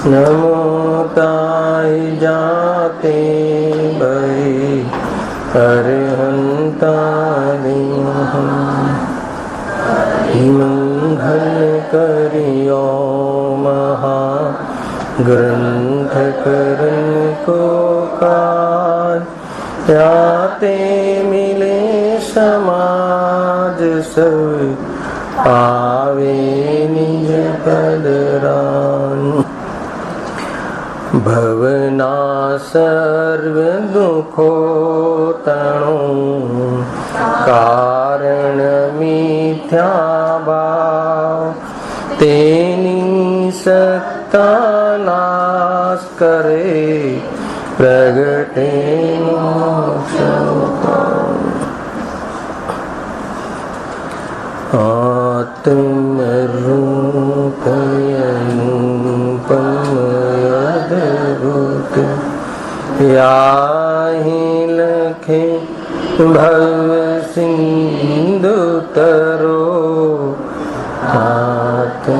नमोताय जाते भई अरहंतारि मंगल करियो महा ग्रंथ करन को काज त्याते मिले समाज सब आवे निज पदरान भवना सर्व दुखो तणो कारण मिथ्या भाव तेनी सत्ता नाश करे प्रगटे मोक्ष आत्मरूप अनुपम अद्भुत याहि लखे भव सिंधु तरो आत्मरूप।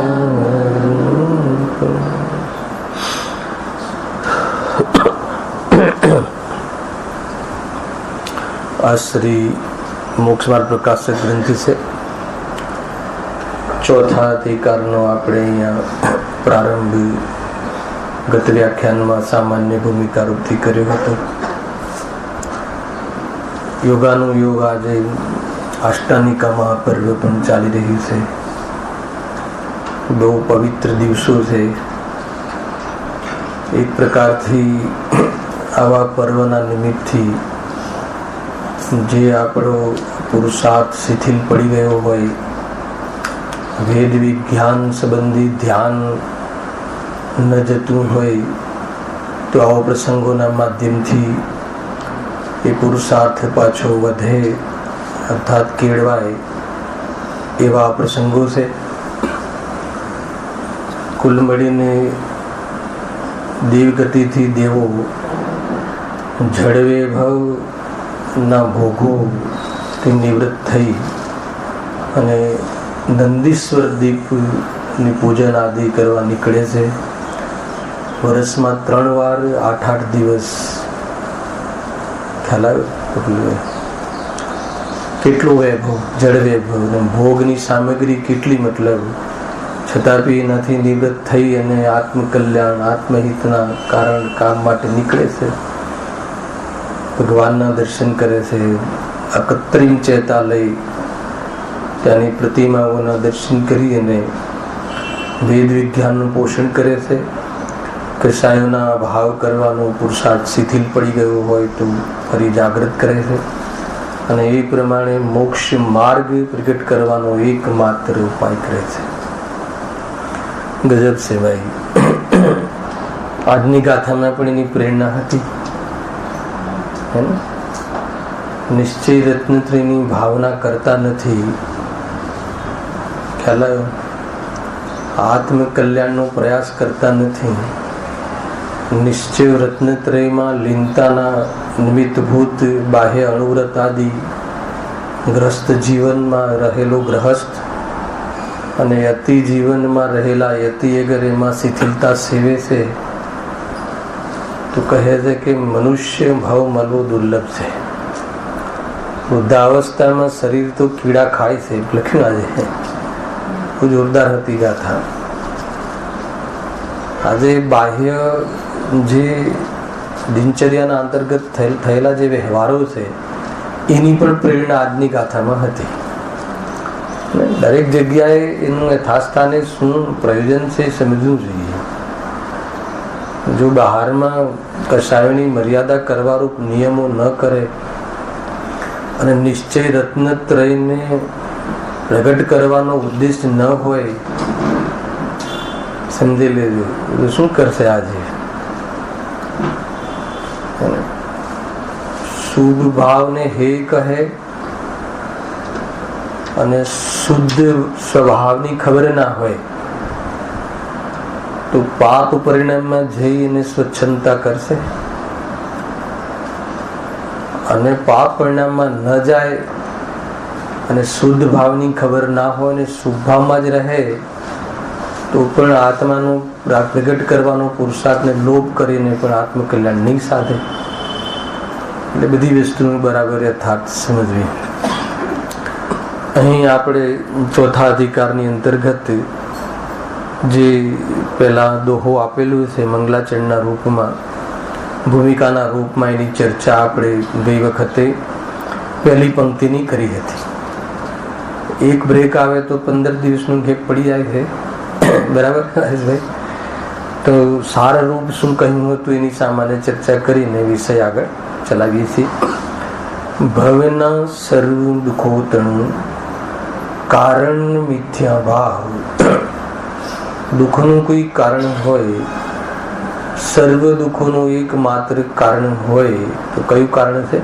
आ श्री मोक्ष मार्ग प्रकाशक ग्रंथि से चौथा अधिकारનો આપણે અહીંયા પ્રારંભ ગત વ્યાખ્યાનમાં સામાન્ય ભૂમિકા રૂપથી કર્યો હતો. યોગાનું યોગ આજે અષ્ટાનિકા મહાપર્વ પણ ચાલી રહ્યું છે. બહુ પવિત્ર દિવસો છે. એક પ્રકારથી આવા પર્વના નિમિત્તથી જે આપણો પુરુષાર્થ શિથિલ પડી ગયો હોય, વેદ વિજ્ઞાન સંબંધી ધ્યાન ન જતું હોય, તો આવા પ્રસંગોના માધ્યમથી એ પુરુષાર્થ પાછો વધે અર્થાત કેળવાય એવા પ્રસંગો છે. કુલ મળીને દેવગતિથી દેવો જળવે ભવ ના ભોગો તે નિવૃત્ત થઈ અને નંદીશ્વર દીપની પૂજન આદિ કરવા નીકળે છે. વર્ષમાં 3 વાર 8-8 દિવસ. ખ્યાલ આવ્યો? કેટલું વૈભવ, જળ વૈભવ, ભોગની સામગ્રી કેટલી, મતલબ છતાં બી એનાથી નિવૃત્ત થઈ અને આત્મકલ્યાણ આત્મહિતના કારણ કામ માટે નીકળે છે. ભગવાનના દર્શન કરે છે. અકત્રિમ ચેતા લઈ ત્યાંની પ્રતિમાઓના દર્શન કરી અને વેદ વિજ્ઞાનનું પોષણ કરે છે. કસાયોના ભાવ કરવાનો પુરુષાર્થ શિથિલ પડી ગયો હોય તો ફરી જાગૃત કરે છે અને એ પ્રમાણે મોક્ષ માર્ગ પ્રગટ કરવાનો એકમાત્ર ઉપાય કરે છે. ગજબ છે ભાઈ. આજની ગાથામાં પણ એની પ્રેરણા હતી. નિશ્ચય રત્નત્રયની ભાવના કરતા નથી. ખ્યાલ આવ્યો? આત્મકલ્યાણનો પ્રયાસ કરતા નથી. નિશ્ચય રત્નત્રયમાં લીનતાના નિમિત્તભૂત બાહ્ય અણુવ્રત આદિ ગ્રસ્ત જીવનમાં રહેલો ગ્રહસ્થ અને યતિ જીવનમાં રહેલા યતિ અગર એમાં શિથિલતા સેવે છે તો કહે છે કે મનુષ્ય ભાવ મળવો દુર્લભ છે. વૃદ્ધાવસ્થામાં શરીર તો કીડા ખાય છે. લખ્યું આજે બહુ જોરદાર હતી ગાથા. આજે બાહ્ય જે દિનચર્યાના અંતર્ગત થયેલા જે વ્યવહારો છે એની પણ પ્રેરણા આજની ગાથામાં હતી. દરેક જગ્યાએ એનું યથાસ્થાને શું પ્રયોજન છે સમજવું જોઈએ. જો બહારમાં કશાયોની મર્યાદા કરવારૂપ નિયમો ન કરે અને નિશ્ચય રત્નત્રયને પ્રગટ કરવાનો ઉદ્દેશ ન હોય, સમજી લેજો શું કરશે આજે. શુભ ભાવને હે કહે અને શુદ્ધ સ્વભાવની ખબર ના હોય તો પાપ પરિણામમાં જઈ અને સ્વચ્છંદતા કરશે અને પાપ પરિણામમાં ન જાય અને શુદ્ધ ભાવની ખબર ના હોય અને શુભ ભાવમાં જ રહે તો પણ આત્માનો પ્રગટ કરવાનો પુરુષાર્થને લોભ કરીને પણ આત્મકલ્યાણ નહીં સાધે. એટલે બધી વસ્તુનું બરાબર યથાર્થ સમજવી. અહીં આપણે ચોથા અધિકારની અંતર્ગત જે પહેલા દોહો આપેલું છે મંગલાચરણના રૂપમાં, ભૂમિકાના રૂપમાં, એની ચર્ચા આપણે ગઈ વખતે પહેલી પંક્તિની કરી હતી. એક બ્રેક આવે તો 15 દિવસનું ગેપ પડી જાય છે, બરાબર હરેશભાઈ? તો સારરૂપ શું કહ્યું હતું એની સામાન્ય ચર્ચા કરીને વિષય આગળ ચલાવીએ છીએ. ભવના સર્વ દુઃખોતણું કારણ મિથ્યા ભાવ. દુઃખનું કોઈ કારણ હોય, સર્વ દુઃખોનું એકમાત્ર કારણ હોય તો કયું કારણ છે?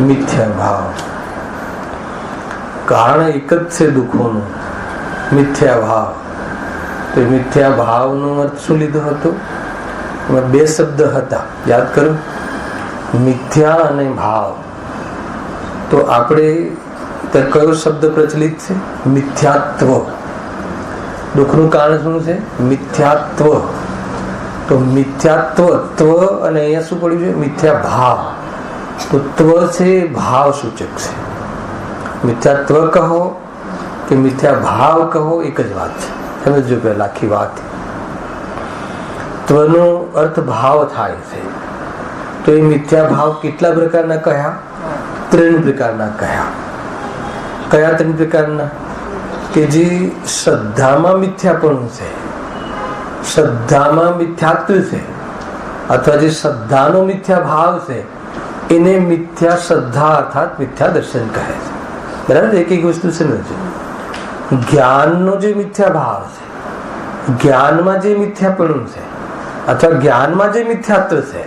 મિથ્યા ભાવ. કારણ એક જ છે દુઃખોનું, મિથ્યા ભાવ. તો મિથ્યા ભાવનો અર્થ શું લીધો હતો? એમાં 2 શબ્દ હતા, યાદ કરો, મિથ્યા અને ભાવ. તો આપણે કયો શબ્દ પ્રચલિત છે? મિથ્યાત્વ. દુઃખનું કારણ શું છે? મિથ્યાત્વ. તો મિથ્યાત્વ, ત્વ અને અહીંયા શું પડ્યું છે? મિથ્યા ભાવ. તો ત્વ છે ભાવ સૂચક છે. મિથ્યાત્વ કહો કે મિથ્યા ભાવ કહો, એક જ વાત છે. સમજો પહેલા આખી વાત. ત્વનો અર્થ ભાવ થાય છે. તો એ મિથ્યા ભાવ કેટલા પ્રકારના કહ્યા? 3 પ્રકારના કહ્યા. કયા 3 પ્રકારના? કે જે શ્રદ્ધામાં મિથ્યાપણું છે, શ્રદ્ધામાં મિથ્યાત્વ છે, અથવા જે શ્રદ્ધાનો મિથ્યા ભાવ છે એને મિથ્યા શ્રદ્ધા અર્થાત મિથ્યા દર્શન કહે છે. બરાબર? એક એક વસ્તુ સમજો. જ્ઞાનનો જે મિથ્યા ભાવ છે, જ્ઞાનમાં જે મિથ્યાપણું છે અથવા જ્ઞાનમાં જે મિથ્યાત્વ છે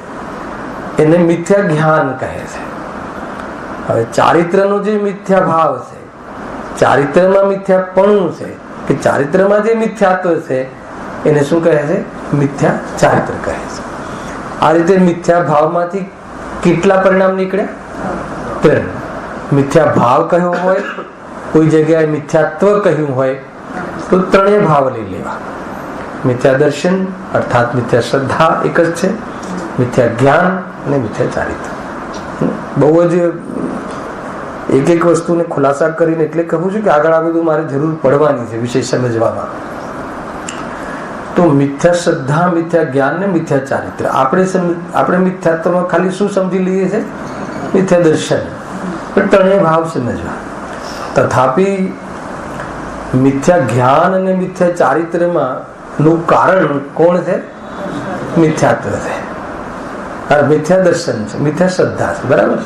એને મિથ્યા જ્ઞાન કહે છે. હવે ચારિત્રનો જે મિથ્યા ભાવ છે, ચારિત્રમાં મિથ્યાપણું છે કે ચારિત્રમાં જે મિથ્યાત્વ છે એને શું કહે છે? મિથ્યા ચારિત્ર કહે છે. આ રીતે મિથ્યા ભાવમાંથી કેટલા પરિણામ નીકળ્યા? 3. મિથ્યા ભાવ કહ્યો હોય, કોઈ જગ્યાએ મિથ્યાત્વ કહ્યું હોય તો 3 ભાવ લઈ લેવા. મિથ્યા દર્શન અર્થાત મિથ્યા શ્રદ્ધા એક જ છે, મિથ્યા જ્ઞાન અને મિથ્યા ચારિત્ર. બહુ જ એક એક વસ્તુને ખુલાસા કરીને એટલે કહું છું કે આગળ આ બધું મારે જરૂર પડવાની છે વિષય સમજવામાં. તો મિથ્યા શ્રદ્ધા, મિથ્યા જ્ઞાન ને મિથ્યા ચારિત્ર. આપણે મિથ્યાત્વમાં ખાલી શું સમજી લઈએ છીએ? મિથ્યા દર્શન. પણ 3 ભાવ સમજવા. તથાપિ મિથ્યા જ્ઞાન અને મિથ્યા ચારિત્રમાં નું કારણ કોણ છે? મિથ્યાત્વ છે, મિથ્યા દર્શન છે, મિથ્યા શ્રદ્ધા છે. બરાબર?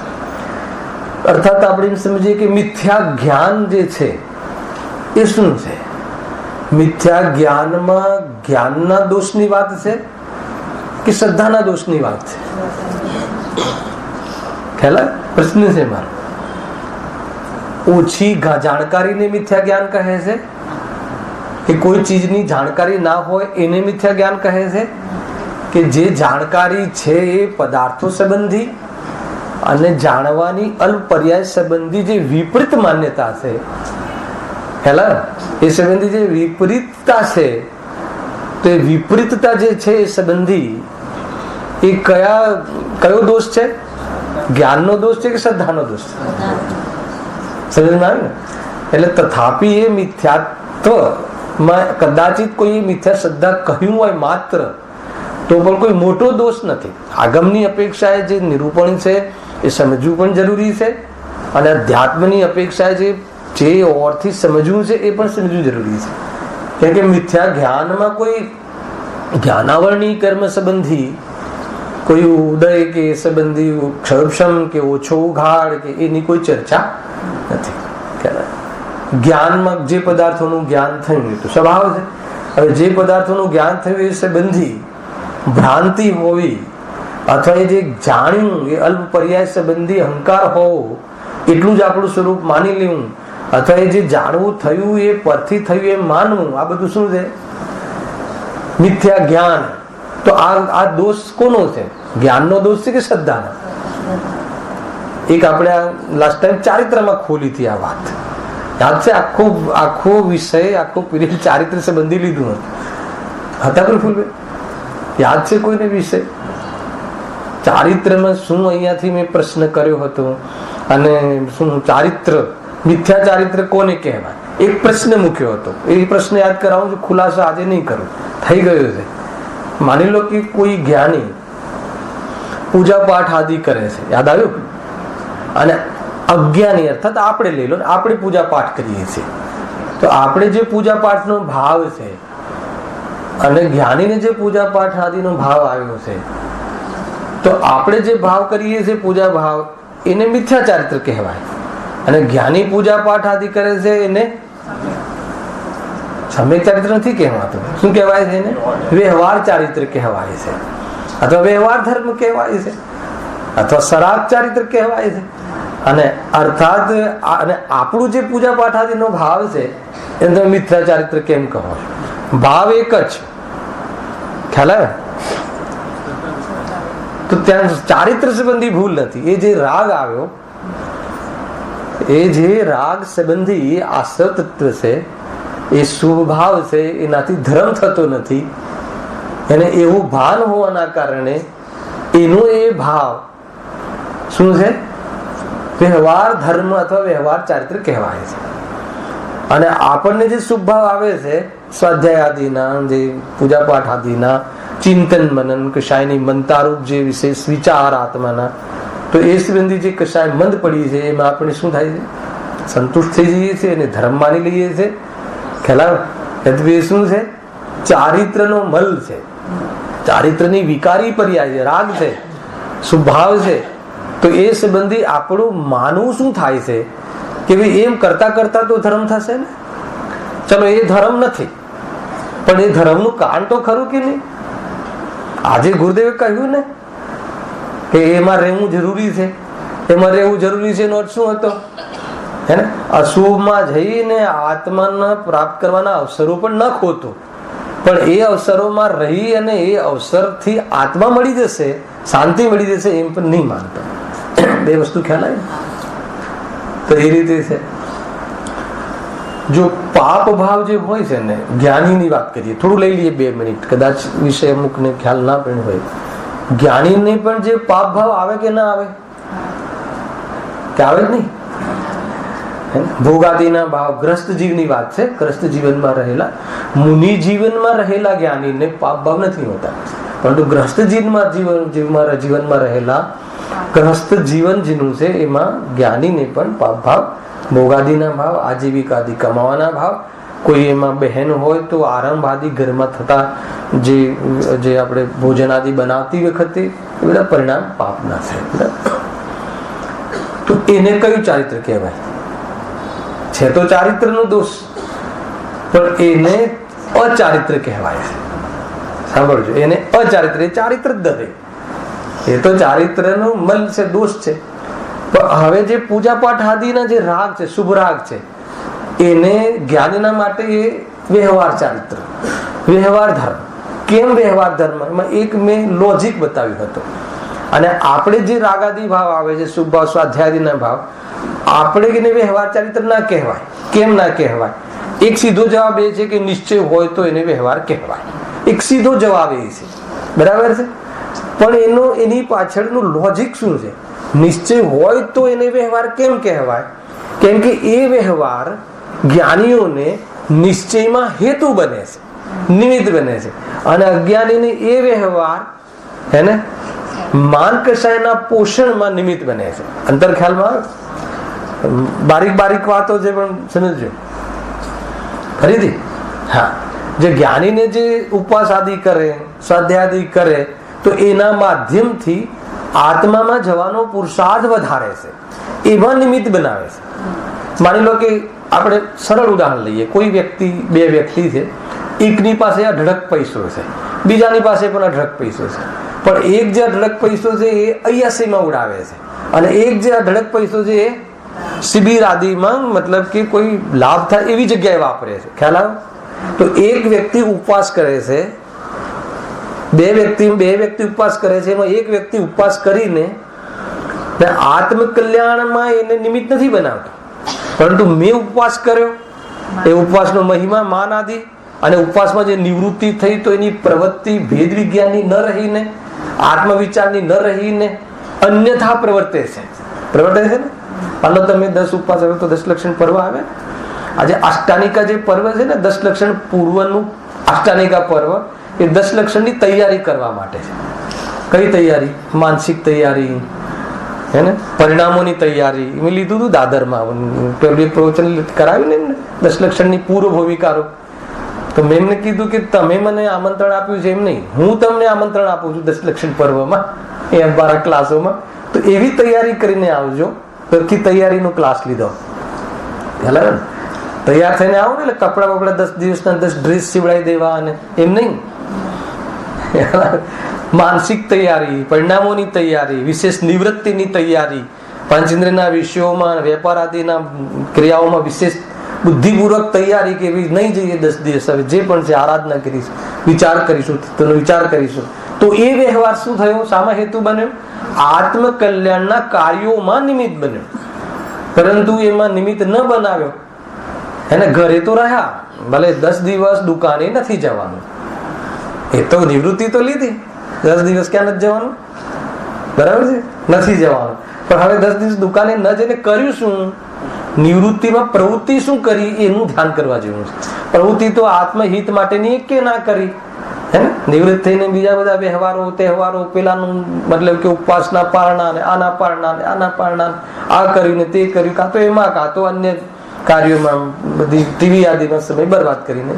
અર્થાત આપણે એમ સમજીએ કે મિથ્યા જ્ઞાન જે છે એ શું છે? મિથ્યા જ્ઞાનમાં જ્ઞાનના દોષની વાત છે કે શ્રદ્ધાના દોષની વાત છે? ખ્યાલ? પ્રશ્ન છે મારો. ઓછી જાણકારીને મિથ્યા જ્ઞાન કહે છે કે કોઈ ચીજની જાણકારી ના હોય એને મિથ્યા જ્ઞાન કહે છે? કે જે જાણકારી છે એ પદાર્થો સંબંધી અને જાણવાની અલ્પ પર્યાય સંબંધી જે વિપરીત માન્યતા છે, હેલા, એ સંબંધી જે વિપરીતતા છે, તો એ વિપરીતતા જે છે એ સંબંધી એ કયો દોષ છે? જ્ઞાનનો દોષ છે કે શ્રદ્ધાનો દોષ છે? સમજમાં આવે ને? એટલે તથાપિ એ મિથ્યાત્વમાં કદાચિત કોઈ મિથ્યા શ્રદ્ધા કહ્યું હોય માત્ર તો પણ કોઈ મોટો દોષ નથી. આગમની અપેક્ષાએ જે નિરૂપણ છે એ સમજવું પણ જરૂરી છે, અને અધ્યાત્મની અપેક્ષાએ જે ઓરથી સમજવું છે એ પણ સમજવું જરૂરી છે. કેમ કે મિથ્યા જ્ઞાનમાં કોઈ જ્ઞાનાવરણી કર્મ સંબંધી કોઈ ઉદય કે સંબંધી ક્ષરક્ષમ કે ઓછો ઉઘાડ કે એની કોઈ ચર્ચા નથી. જ્ઞાનમાં જે પદાર્થોનું જ્ઞાન થયું એ તો સ્વભાવ છે. હવે જે પદાર્થોનું જ્ઞાન થયું એ સંબંધી ભ્રાંતિ હોવી અથવા એ જે જાણ્યું એ અલ્પ પર્યાય સંબંધી અહંકાર હોવો, એટલું જ આપણું સ્વરૂપ માની લેવું, અથવા એ જે જાણવું થયું એ પરથી થયું એમ માનવું, આ બધું શું છે? મિથ્યા જ્ઞાન. તો આ દોષ કોનો છે? જ્ઞાનનો દોષ છે કે શ્રદ્ધાનો? એક આપણે લાસ્ટ ટાઈમ ચારિત્રમાં ખોલી હતી આ વાત, યાદ છે? આખો વિષય, આખો પીરિયડ ચારિત્ર સંબંધી લીધું હતું. હતા પ્રફુલભાઈ? યાદ છે કોઈને વિષય? ચારિત્રમાં શું અહીંયાથી મેં પ્રશ્ન કર્યો હતો, અને શું ચારિત્ર, મિથ્યા ચારિત્ર કોને કહેવાય, એક પ્રશ્ન મૂક્યો હતો. એ પ્રશ્ન યાદ કરાવું છું, ખુલાસો આજે નહીં કરું, થઈ ગયો છે. માની લો કે કોઈ જ્ઞાની પૂજા પાઠ આદિ કરે છે, યાદ આવ્યું? અને અજ્ઞાની અર્થાત આપણે લઈ લો, આપણે પૂજા પાઠ કરીએ છીએ, તો આપણે જે પૂજા પાઠનો ભાવ છે અને જ્ઞાનીને જે પૂજા પાઠ આદિનો ભાવ આવ્યો છે, તો આપણે જે ભાવ કરીએ છીએ પૂજા ભાવ, એને મિથ્યા ચારિત્ર કહેવાય. અને જ્ઞાની પૂજા પાઠ આદિ કરે છે એને સમ્યક ચારિત્ર નથી કહેવાતું. શું કહેવાય છે એને? વ્યવહાર ચારિત્ર કહેવાય છે, અથવા વ્યવહાર ધર્મ કહેવાય છે, અથવા સરાગ ચારિત્ર કહેવાય છે. અને અર્થાત અને આપણું જે પૂજા પાઠ આદિનો ભાવ છે એને તમે મિથ્યા ચારિત્ર કેમ કહો? ભાવ એક જ, ખ્યાલ આવે? તો ત્યાં ચારિત્ર સંબંધી ભૂલ નથી. એ જે રાગ આવ્યો, એ જે રાગ સંબંધી આશ્રવ તત્વ છે, એ સ્વભાવ છે, એનાથી ધર્મ થતો નથી. એને એવું ભાન હોવાના કારણે એનો એ ભાવ શું છે? વ્યવહાર ધર્મ અથવા વ્યવહાર ચારિત્ર કહેવાય છે. અને આપણને જે શુભ ભાવ આવે છે સ્વાધ્યાય આદિના, જે પૂજા પાઠ આદિના, ચિંતન મનન કશાયની મંતારૂપ જે વિશેષ વિચાર આત્માના, તો એ સંબંધી જે કશાય મંદ પડી છે એમાં આપણે શું થાય છે? સંતુષ્ટ થઈ જઈએ છીએ અને ધર્મ માની લઈએ છીએ. ખ્યાલ? એ શું છે? ચારિત્રનો મલ છે, ચારિત્રની વિકારી પર્યાય છે, રાગ છે, સ્વભાવ છે. તો એ સંબંધી આપણું માનવું શું થાય છે કે ભાઈ એમ કરતા કરતા તો ધર્મ થશે ને. ચલો એ ધર્મ નથી, પણ એ ધર્મનું કારણ તો ખરું કે નહીં? આજે ગુરુદેવે કહ્યું ને કે એમાં રહેવું જરૂરી છે, એમાં રહેવું જરૂરી છે. નો શું હતો? હે ને, અશુભમાં જઈને આત્માને પ્રાપ્ત કરવાના અવસરો પણ ન ખોતો, પણ એ અવસરોમાં રહી અને એ અવસરથી આત્મા મળી જશે, શાંતિ મળી જશે, એમ પણ નહીં માનતો. બે વસ્તુ ખ્યાલ આવે? તો એ રીતે છે. જો પાપ ભાવ જે હોય છે ને, જ્ઞાનીની વાત કરીએ, થોડું લઈ લઈએ 2 મિનિટ, કદાચ વિષય અમુકને ખ્યાલ ના પણ હોય. જ્ઞાનીને પણ જે પાપ ભાવ આવે કે ના આવે? કે આવે જ નહીં? ભોગાદિના ભાવ, ગ્રસ્ત જીવની વાત છે. ગ્રસ્ત જીવનમાં રહેલા, મુનિ જીવનમાં રહેલા જ્ઞાનીને પાપ ભાવ નથી હોતા, પરંતુ ગ્રસ્ત જીવનમાં રહેલા ગ્રસ્ત જીવન જેનું છે એમાં જ્ઞાનીને પણ પાપ ભાવ, ભોગાદિના ભાવ, આજીવિકાદિ કમાવાના ભાવ, કોઈ એમાં બહેન હોય તો આરંભ આદિ ઘરમાં થતા જે આપણે ભોજન આદિ બનાવતી વખતે એ બધા પરિણામ પાપના છે. તો એને કયું ચારિત્ર કહેવાય? છે તો ચારિત્રનો દોષ, પણ એને અચારિત્ર કહેવાય છે. સાંભળજો, એને અચારિત્ર, એ ચારિત્ર જ નથી, એ તો ચારિત્રનો મલ છે, દોષ છે. પણ હવે જે પૂજા પાઠ આદિના જે રાગ છે, શુભ રાગ છે, એને જ્ઞાનીના માટે એ વ્યવહાર ચારિત્ર, વ્યવહાર ધર્મ. કેમ વ્યવહાર ધર્મ? એમાં એક મેં લોજિક બતાવ્યું હતું. અને આપણે જે રાગાદી ભાવ આવે છે, શુભ ભાવ, સ્વાધ્યાયના ભાવ, આપણે એને વ્યવહાર ચારિત્ર ના કહેવાય. કેમ ના કહેવાય? એક સીધો જવાબ એ છે કે નિશ્ચય હોય તો એને વ્યવહાર કહેવાય. એક સીધો જવાબ એ છે, બરાબર છે. પણ એની પાછળનું લોજિક શું છે? નિશ્ચય હોય તો એને વ્યવહાર કેમ કહેવાય? કેમ કે એ વ્યવહાર જ્ઞાનીઓને નિશ્ચયમાં હેતુ બને છે, નિમિત્ત બને છે. અને અજ્ઞાનીને એ વ્યવહાર હે ને માન કશાયના પોષણમાં નિમિત્ત બને છે. અંતર ખ્યાલમાં બારીક બારીક વાતો છે, પણ સમજજો ફરીથી. હા, જે જ્ઞાનીને જે ઉપવાસ આદિ કરે, સ્વાધ્યાય આદિ કરે, તો એના માધ્યમથી આત્મામાં જવાનો પુરુષાર્થ વધારે છે, એવા નિમિત્ત બનાવે છે. માની લો કે આપણે સરળ ઉદાહરણ લઈએ. કોઈ વ્યક્તિ, 2 વ્યક્તિ છે, એકની પાસે અઢળક પૈસો છે, બીજાની પાસે પણ અઢળક પૈસો છે. પણ એક જે અઢળક પૈસો છે એ અય્યાસીમાં ઉડાવે છે, અને એક જે અઢળક પૈસો છે એ શિબિર આદિમાં, મતલબ કે કોઈ લાભ થાય એવી જગ્યાએ વાપરે છે. ખ્યાલ આવ્યો? તો એક વ્યક્તિ ઉપવાસ કરે છે, બે વ્યક્તિ ઉપવાસ કરે છે, એમાં એક વ્યક્તિ ઉપવાસ કરીને આત્મકલ્યાણમાં એને નિમિત્ત નથી બનાવતો, પરંતુ મેં ઉપવાસ કર્યો, એ ઉપવાસનો મહિમા, માન આદિ અને ઉપવાસમાં જે નિવૃત્તિ થઈ તો એની પ્રવૃત્તિ ભેદ વિજ્ઞાનની ન રહીને, આત્મવિચારની ન રહીને અન્યથા પ્રવર્તે છે ને. હાલો તમે 10 ઉપવાસ હવે તો 10 લક્ષણ પર્વ આવે. આજે અષ્ટાનિકા જે પર્વ છે ને, 10 લક્ષણ પૂર્વનું અષ્ટાનિકા પર્વ, એ 10 લક્ષણની તૈયારી કરવા માટે છે. કઈ તૈયારી? માનસિક તૈયારી, હે ને, પરિણામોની તૈયારી. મેં લીધું હતું દાદરમાં, પેલું પ્રવચન કરાવ્યું ને એમને 10 લક્ષણની પૂર્વ ભૂમિકારો. તો મેં એમને કીધું કે તમે મને આમંત્રણ આપ્યું છે એમ નહીં, હું તમને આમંત્રણ આપું છું 10 લક્ષણ પર્વમાં, એ અમારા ક્લાસોમાં. તો એવી તૈયારી કરીને આવજો. સરખી તૈયારીનો ક્લાસ લીધો, તૈયાર થઈને આવો ને, એટલે કપડા બપડા 10 દિવસના 10 ડ્રેસ સીવડાવી દેવા, અને એમ નહીં. માનસિક તૈયારી, પરિણામોની તૈયારી, વિશેષ નિવૃત્તિની તૈયારી, પંચેન્દ્રના વિષયોમાં, વેપાર આદિના ક્રિયાઓમાં વિશેષ બુદ્ધિપૂર્વક તૈયારી કે નહીં જઈએ 10 દિવસ. હવે જે પણ છે આરાધના કરીશું, વિચાર કરીશું, તેનો વિચાર કરીશું. તો એ વ્યવહાર શું થયો? શામાં હેતુ બન્યો? આત્મકલ્યાણના કાર્યોમાં નિમિત્ત બન્યો. પરંતુ એમાં નિમિત્ત ન બનાવ્યો, એને ઘરે તો રહ્યા, ભલે 10 દિવસ દુકાને નથી જવાનું, એ તો નિવૃત્તિ તો લીધી, 10 દિવસ ક્યાં નથી જવાનું? બરાબર છે, નથી જવાનું. પણ હવે 10 દિવસ દુકાને ન જઈને કર્યું શું? નિવૃત્તિમાં પ્રવૃત્તિ શું કરી એનું ધ્યાન કરવા જેવું છે. પ્રવૃત્તિ તો આત્મહિત માટેની કે ના કરી, હે ને? નિવૃત્ત થઈને બીજા બધા વ્યવહારો, તહેવારો, પેલાનું મતલબ કે ઉપવાસના પારણા ને આના પારણા ને આના પારણા, આ કર્યું ને તે કર્યું, કાં તો એમાં કાં તો અન્ય કાર્યોમાં બધી ટીવી આદિમાં સમય બરબાદ કરીને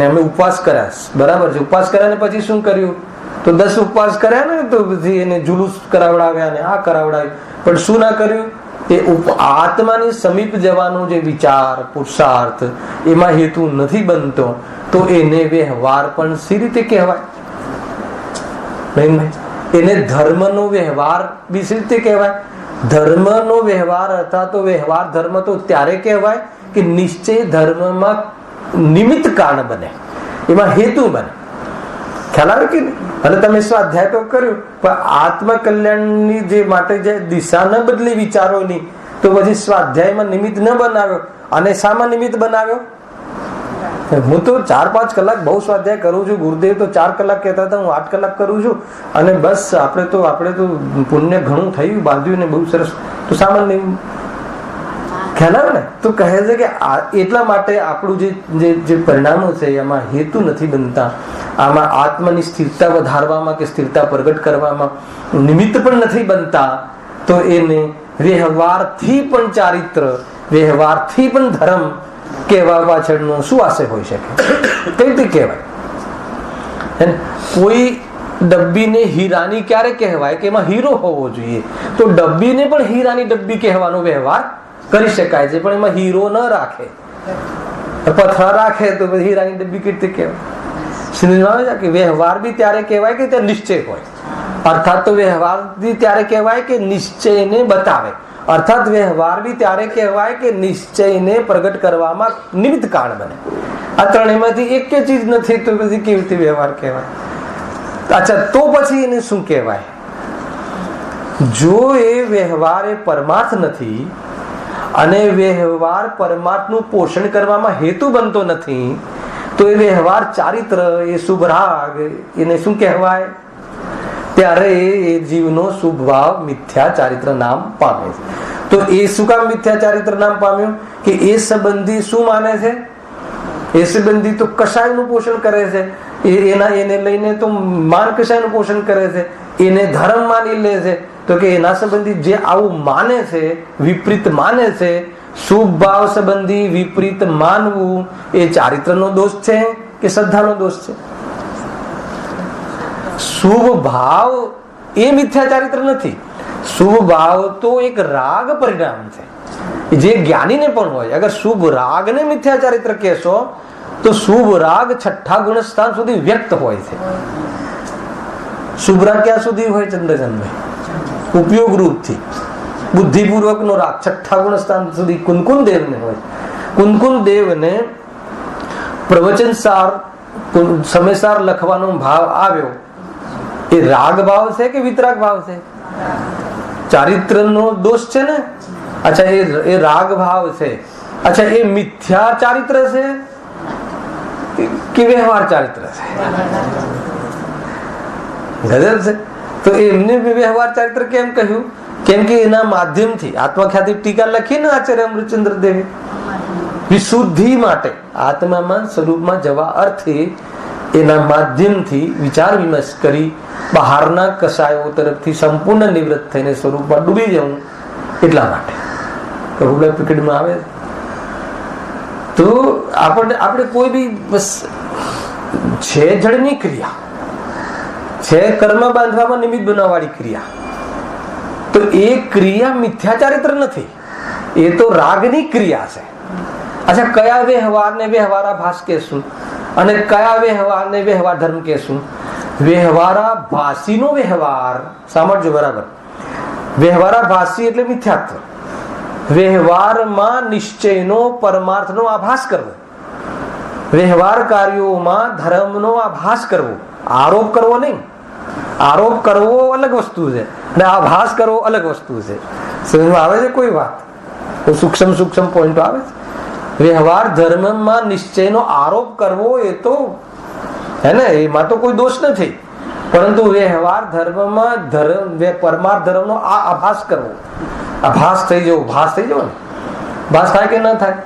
અમે ઉપવાસ કર્યા. બરાબર છે, ઉપવાસ કર્યા ને પછી શું કર્યું? તો 10 ઉપવાસ કર્યા ને, તો પછી એને જુલુસ કરાવડાવ્યા ને આ કરાવડાવ્યું, પણ શું ના કર્યું? એ આત્માની સમીપ જવાનો જે વિચાર, પુરુષાર્થ, એમાં હેતુ નથી બનતો, તો એને વ્યવહાર પણ સી રીતે કહેવાય? એને ધર્મનો વ્યવહાર બી સી રીતે કહેવાય? ધર્મનો વ્યવહાર અથવા તો વ્યવહાર ધર્મ તો ત્યારે કહેવાય કે નિશ્ચય ધર્મમાં નિમિત્ત કારણ બને, એમાં હેતુ બને. ખ્યાલ આવે કે નહીં? અને તમે સ્વાધ્યાય તો કર્યું, પણ આત્મકલ્યાણની જે માટે જે દિશા ન બદલી વિચારોની, તો પછી સ્વાધ્યાયમાં નિમિત્ત ન બનાવ્યો. અને શામાં નિમિત્ત બનાવ્યો? હું તો 4-5 કલાક બહુ સ્વાધ્યાય કરું છું. ગુરુદેવ તો 4 કલાક કહેતા હતા, હું 8 કલાક કરું છું. અને બસ આપણે તો પુણ્ય ઘણું થયું, બાંધ્યું ને બહુ સરસ. તો સામાન્ય ખ્યાલ આવે ને? તો કહે છે કે એટલા માટે આપણું જે પરિણામો છે એમાં હેતુ નથી બનતા. આમાં આત્માની સ્થિરતા વધારવામાં કે સ્થિરતા પ્રગટ કરવામાં નિમિત્ત પણ નથી બનતા. તો એને વ્યવહારથી પણ ચારિત્ર, વ્યવહારથી પણ ધર્મ કહેવા પાછળનો શું આશય હોઈ શકે? કઈ રીતે કહેવાય? કોઈ ડબ્બીને હીરાની ક્યારે કહેવાય કે એમાં હીરો હોવો જોઈએ? તો ડબ્બીને પણ હીરાની ડબ્બી કહેવાનો વ્યવહાર કરી શકાય છે, પણ એમાં હીરો ન રાખે, પથરા રાખે તો હીરાની ડબ્બી કેવી રીતે કહેવાય? સમજમાં આવે છે કે વ્યવહાર બી ત્યારે કહેવાય કે ત્યાં નિશ્ચય હોય, અર્થાત તો વ્યવહાર બી ત્યારે કહેવાય કે નિશ્ચયને બતાવે, અર્થાત વ્યવહાર બી ત્યારે કહેવાય કે નિશ્ચયને પ્રગટ કરવામાં નિમિત્ત કારણ બને. આ ત્રણેયમાંથી એક કે ચીજ નથી તો પછી કેવી રીતે વ્યવહાર કહેવાય? અચ્છા, તો પછી એને શું કહેવાય? જો એ વ્યવહાર એ પરમાર્થ નથી અને વ્યવહાર પરમાર્થનું પોષણ કરવામાં હેતુ બનતો નથી, તો એ વ્યવહાર ચારિત્ર, એ શુભ રાગ, એને શું કહેવાય? ત્યારે એ જીવનો શુભ ભાવ મિથ્યા ચારિત્ર નામ પામે છે. તો એ શું કામ મિથ્યા ચારિત્ર નામ પામ્યું? કે એ સંબંધી શું માને છે? એ સંબંધી તો કશાયનું પોષણ કરે છે, એને લઈને તો માન કશાયનું પોષણ કરે છે, એને ધર્મ માની લે છે. તો કે એના સંબંધી જે આવું માને છે, વિપરીત માને છે, શુભ ભાવ સંબંધી વિપરીત માનવું, એ ચારિત્રનો દોષ છે કે શ્રદ્ધાનો દોષ છે? શુભ ભાવ એ મિથ્યા ચારિત્ર નથી. શુભ ભાવ તો એક રાગ પરિણામ છે, જે જ્ઞાનીને પણ હોય. અગર શુભ રાગને મિથ્યા ચારિત્ર કહેશો તો શુભ રાગ 6ઠ્ઠા ગુણસ્થાન સુધી વ્યક્ત હોય છે. શુભ રાગ ક્યાં સુધી હોય ચંદ્રચંદભાઈ? ઉપયોગ રૂપથી બુદ્ધિપૂર્વક નો રાગ 6ઠ્ઠા ગુણસ્થાન સુધી કુનકુન દેવને હોય. કુનકુન દેવને પ્રવચન સાર, સમયસાર લખવાનો ભાવ આવ્યો, એ રાગ ભાવ છે કે વિતરાગ ભાવ છે? ચારિત્રનો દોષ છે ને. અચ્છા, એ રાગ ભાવ છે. અચ્છા, એ મિથ્યા ચારિત્ર છે કે વ્યવહાર ચારિત્ર છે? ગજબ છે. તો એમને વ્યવહાર ચારિત્ર કેમ કહ્યું? કેમ કે એના માધ્યમથી આત્મખ્યાતિ ટીકા લખી ને આચાર્ય અમૃતચંદ્ર દેવે વિશુદ્ધિ માટે આત્મામાં સ્વરૂપમાં જવા અર્થે એના માધ્યમથી વિચાર વિમર્શ કરી બહારના કસાયો તરફથી સંપૂર્ણ નિવૃત્ત થઈને સ્વરૂપમાં ડૂબી જવું, એટલા માટે પ્રભુલા પીકડમાં આવે. તો આપણે કોઈ બી બસ છે જળની ક્રિયા છે, કર્મ બાંધવામાં નિમિત્ત બનાવવાળી ક્રિયા, તો એ ક્રિયા મિથ્યા ચારિત્ર નથી, એ તો રાગની ક્રિયા છે. અચ્છા, કયા વ્યવહારને વ્યવહારાભાસ કહેશું અને કયા વ્યવહારને વ્યવહાર ધર્મ કહેશું? વ્યવહારાભાસીનો વ્યવહાર, સાંભળજો બરાબર, વ્યવહારાભાસી એટલે મિથ્યાત્વ. વ્યવહારમાં નિશ્ચયનો પરમાર્થનો આભાસ કરવો, વ્યવહાર કાર્યોમાં ધર્મનો આભાસ કરવો, આરોપ કરવો નહીં. આરોપ કરવો અલગ વસ્તુ છે અને આભાસ કરવો અલગ વસ્તુ છે. સમજમાં આવે છે કોઈ વાત? સૂક્ષ્મ પોઈન્ટ આવે છે. વ્યવહાર ધર્મમાં નિશ્ચયનો આરોપ કરવો એ તો હે ને, એમાં તો કોઈ દોષ નથી, પરંતુ વ્યવહાર ધર્મમાં પરમાર્થ ધર્મનો આ આભાસ કરવો, આભાસ થઈ જવો, ભાસ થઈ જવો ને, ભાસ થાય કે ન થાય?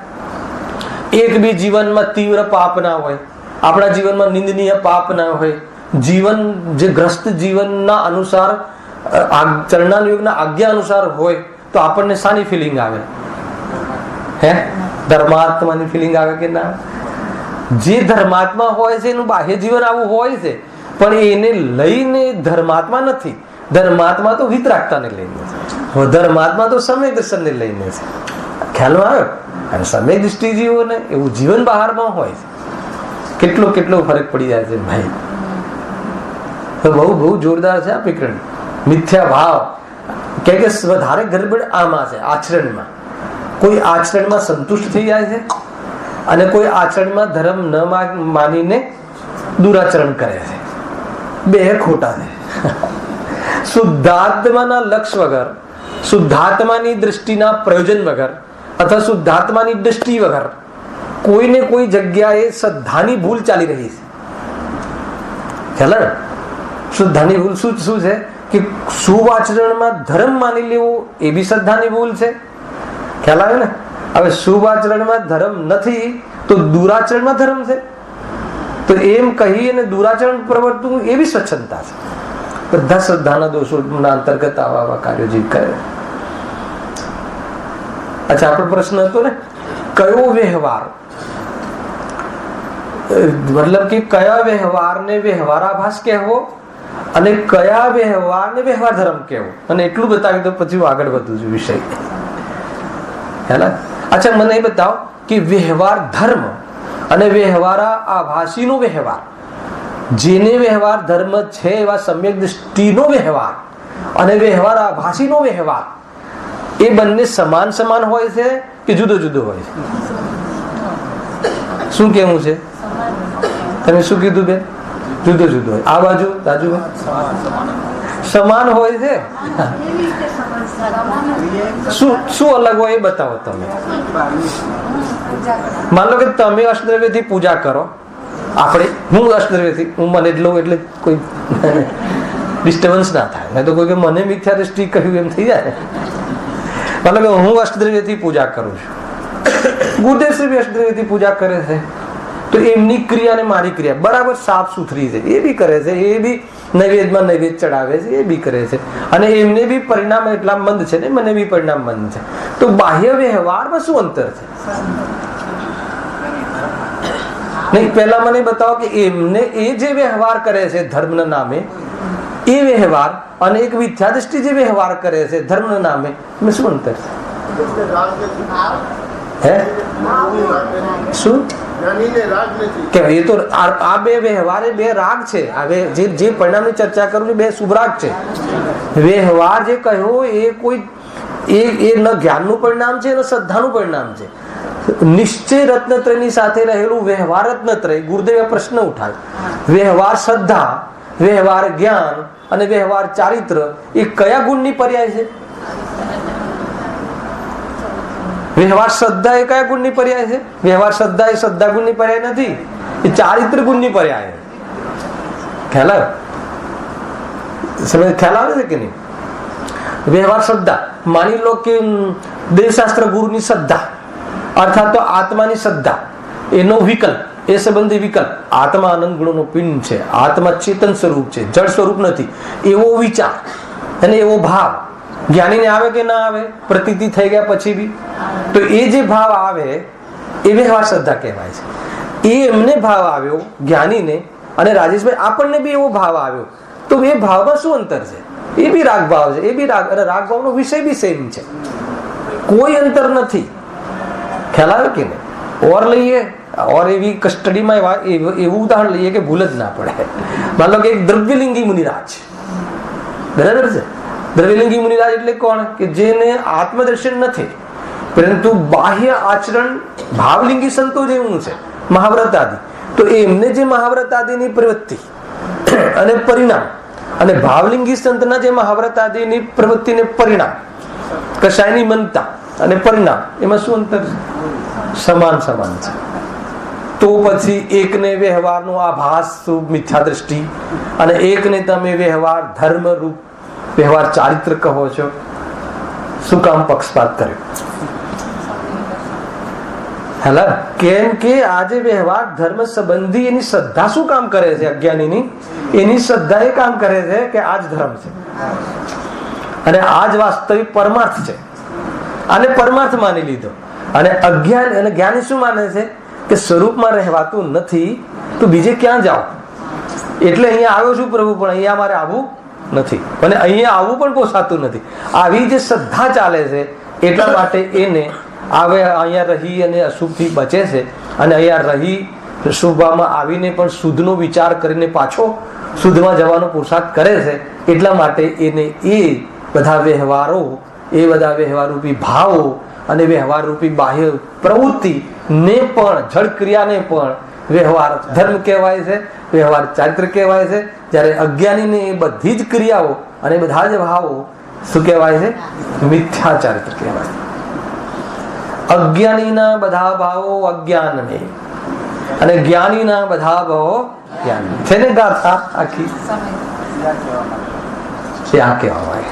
એક બી જીવનમાં તીવ્ર પાપ ના હોય, આપણા જીવનમાં નિંદનીય પાપ ના હોય, જીવન જે ગ્રસ્ત જીવનના અનુસાર ચરણાનુયોગના આજ્ઞા અનુસાર હોય, તો આપણને શાની ફિલિંગ આવે? હે, ધર્માત્માની ફિલિંગ આવે કે ના? જે ધર્માત્મા હોય છે એનું બાહ્ય જીવન આવું હોય છે, પણ એને લઈને ધર્માત્મા નથી. ધર્માત્મા તો વિતરાગતાને લઈને છે, ધર્માત્મા તો સમય દર્શનને લઈને છે. ખ્યાલમાં આવ્યો? અને સમય દૃષ્ટિ જીવોને એવું જીવન બહારમાં હોય છે. કેટલો ફરક પડી જાય છે ભાઈ. તો બહુ જોરદાર છે આ પ્રકરણ. મિથ્યા ભાવ કે વધારે ગરબડ આમાં છે, આચરણમાં. કોઈ આચરણમાં સંતુષ્ટ થઈ જાય છે અને કોઈ આચરણમાં ધર્મ ન માનીને દુરાચરણ કરે છે. બે ખોટા છે. શુદ્ધાત્માના લક્ષ વગર, શુદ્ધાત્માની દ્રષ્ટિના પ્રયોજન વગર અથવા શુદ્ધાત્માની દ્રષ્ટિ વગર કોઈને કોઈ જગ્યાએ શ્રદ્ધાની ભૂલ ચાલી રહી છે. ખ્યાલ? શુદ્ધાની ભૂલ શું છે કે શુભ આચરણમાં ધર્મ માની લેવો એ બી શ્રદ્ધાની ભૂલ છે. ખ્યાલ આવે ને? હવે શુભ આચરણમાં ધર્મ નથી તો દુરાચરણમાં ધર્મ છે, તો એમ કહી અને દુરાચરણ પ્રવર્તવું એ બી સ્વચ્છંદતા છે. બધા શ્રદ્ધાના દોષોના અંતર્ગત આવા કાર્યો જે કરે. અચ્છા, આપણો પ્રશ્ન હતો ને, કયો વ્યવહાર, મતલબ કે કયા વ્યવહારને વ્યવહારાભાસ કહેવો અને કયા વ્યવહારને વ્યવહાર ધર્મ કહેવો, અને એટલું બતાવી દો પછી હું આગળ વધું છું વિષય. અચ્છા, મને એ બતાવો કે વ્યવહાર ધર્મ અને વ્યવહારા આભાસીનો વ્યવહાર, જેને વ્યવહાર ધર્મ છે એવા સમ્યક દૃષ્ટિનો વ્યવહાર અને વ્યવહાર આભાસીનો વ્યવહાર, એ બંને સમાન હોય છે કે જુદો હોય છે? શું કેવું છે? તમે શું કીધું બેન? જુદો હોય. આ બાજુ રાજુભાઈ સમાન હોય છે. શું અલગ હોય એ બતાવો તમે. માન લો કે તમે અષ્ટદ્રવ્યથી પૂજા કરો, હું અષ્ટદ્રવ્યથી મને જ લઉં એટલે કોઈ ડિસ્ટર્બન્સ ના થાય, નહીં તો કોઈ મને મિથ્યા દ્રષ્ટિ કહ્યું એમ થઈ જાય. માન લો કે હું અષ્ટદ્રવ્યથી પૂજા કરું છું, ગુરુદેવ શ્રી અષ્ટદ્રવ્યથી પૂજા કરે છે, તો એમની ક્રિયા અને મારી ક્રિયા બરાબર સાફ સુથરી છે. એ બી કરે છે, એ બી નૈવેદ્યમાં નૈવેદ્ય ચડાવે છે, એ બી કરે છે, અને એમને બી પરિણામ એટલા મંદ છે ને મને બી પરિણામ મંદ છે. તો બાહ્ય વ્યવહારમાં શું અંતર છે? નહીં, પહેલા મને બતાવો કે એમને એ જે વ્યવહાર કરે છે ધર્મના નામે, એ વ્યવહાર અને એક મિથ્યા દ્રષ્ટિ જે વ્યવહાર કરે છે ધર્મના નામે, એમાં શું અંતર છે? શું કે એ તો આ બે વ્યવહાર બે રાગ છે. હવે જે પરિણામની ચર્ચા કરું છું બે શુભ રાગ છે. વ્યવહાર જે કહ્યો એ કોઈ એ ન જ્ઞાનનું પરિણામ છે ન શ્રદ્ધાનું પરિણામ છે. નિશ્ચય રત્નત્રયની સાથે રહેલું વ્યવહાર રત્નત્રય, ગુરુદેવે પ્રશ્ન ઉઠાવ્યો. વ્યવહાર શ્રદ્ધા, વ્યવહાર જ્ઞાન અને વ્યવહાર ચારિત્ર એ કયા ગુણની પર્યાય છે? વ્યવહાર શ્રદ્ધા એ કયા ગુણની પર્યાય છે? વ્યવહાર શ્રદ્ધા એ શ્રદ્ધા ગુણની પર્યાય નથી. એ ચારિત્ર ગુણની પર્યાય. ખ્યાલ આવે છે કે નહીં? વ્યવહાર શ્રદ્ધા, માની લો કે દેવશાસ્ત્ર ગુરુની શ્રદ્ધા અર્થાત તો આત્માની શ્રદ્ધા, એનો વિકલ્પ, એ સંબંધી વિકલ્પ. આત્મા અનંત ગુણોનો પિંડ છે, આત્મા ચેતન સ્વરૂપ છે, જળ સ્વરૂપ નથી, એવો વિચાર અને એવો ભાવ જ્ઞાનીને આવે કે ના આવે? પ્રતીતિ થઈ ગયા પછી બી તો એ જે ભાવ આવે એ વ્યવહાર શ્રદ્ધા કહેવાય છે. એ એમને ભાવ આવ્યો જ્ઞાનીને, અને રાજેશભાઈ આપણને બી એવો ભાવ આવ્યો, તો એ ભાવમાં શું અંતર છે? એ બી રાગ ભાવ છે, એ બી રાગ, અને રાગ ભાવનો વિષય બી સેમ છે, કોઈ અંતર નથી. ખ્યાલ આવે કે નહીં? ઓર લઈએ, ઓર એવી કસ્ટડીમાં એવું ઉદાહરણ લઈએ કે ભૂલ જ ના પડે. માન લો કે એક દ્રવ્યલિંગી મુનિરાજ, બરાબર છે? દ્રવ્યલિંગી મુનિરાજ એટલે કોણ? કે જેને આત્મદર્શન નથી, પરંતુ બાહ્ય આચરણ ભાવલિંગી સંતો જેવું છે, મહાવ્રત આદિ. તો એમને જે મહાવ્રત આદિની પ્રવૃત્તિ અને પરિણામ, અને ભાવલિંગી સંતના જે મહાવ્રત આદિની પ્રવૃત્તિને પરિણામ, કશાયની મનતા અને પરિણામ, એમાં શું અંતર છે? સમાન સમાન છે. તો પછી એકને વ્યવહારનો આભાસ મિથ્યા દ્રષ્ટિ, અને એકને તમે વ્યવહાર ધર્મ રૂપ વ્યવહાર ચારિત્ર કહો છો. શું કામ પક્ષપાત કર્યો? હેલા, કેમ કે આજે વ્યવહાર ધર્મ સંબંધી એની શ્રદ્ધા શું કામ કરે છે? અજ્ઞાનીની એની શ્રદ્ધા એ કામ કરે છે કે આ જ ધર્મ છે અને આ જ વાસ્તવિક પરમાર્થ છે, આને પરમાર્થ માની લીધો. અને અજ્ઞાન અને જ્ઞાની શું માને છે? કે સ્વરૂપમાં રહેવાતું નથી, તો બીજે ક્યાં જાઓ? એટલે અહીંયા આવ્યો છું પ્રભુ, પણ અહીંયા મારે આવવું નથી, અને અહીંયા આવવું પણ પોસાતું નથી. આવી જે શ્રદ્ધા ચાલે છે, એટલા માટે એને આવે અહીંયા રહી અને અશુભથી બચે છે, અને અહીંયા રહી શુભમાં આવીને પણ શુદ્ધનો વિચાર કરીને પાછો શુદ્ધમાં જવાનો પુરુષાર્થ કરે છે. એટલા માટે એને એ બધા વ્યવહારો, એ બધા વ્યવહારરૂપી ભાવો અને વ્યવહારરૂપી બાહ્ય પ્રવૃત્તિ ને પણ, જળ ક્રિયાને પણ વ્યવહાર ધર્મ કહેવાય છે, વ્યવહાર ચારિત્ર કહેવાય છે. જ્યારે અજ્ઞાનીને એ બધી જ ક્રિયાઓ અને બધા જ ભાવો શું કહેવાય છે? મિથ્યા ચારિત્ર કહેવાય છે. અજ્ઞાનીના બધા ભાવો અજ્ઞાનને, અને જ્ઞાનીના બધા ભાવો જ્ઞાન છે ને. ગાથા આખી ત્યાં કહેવાય.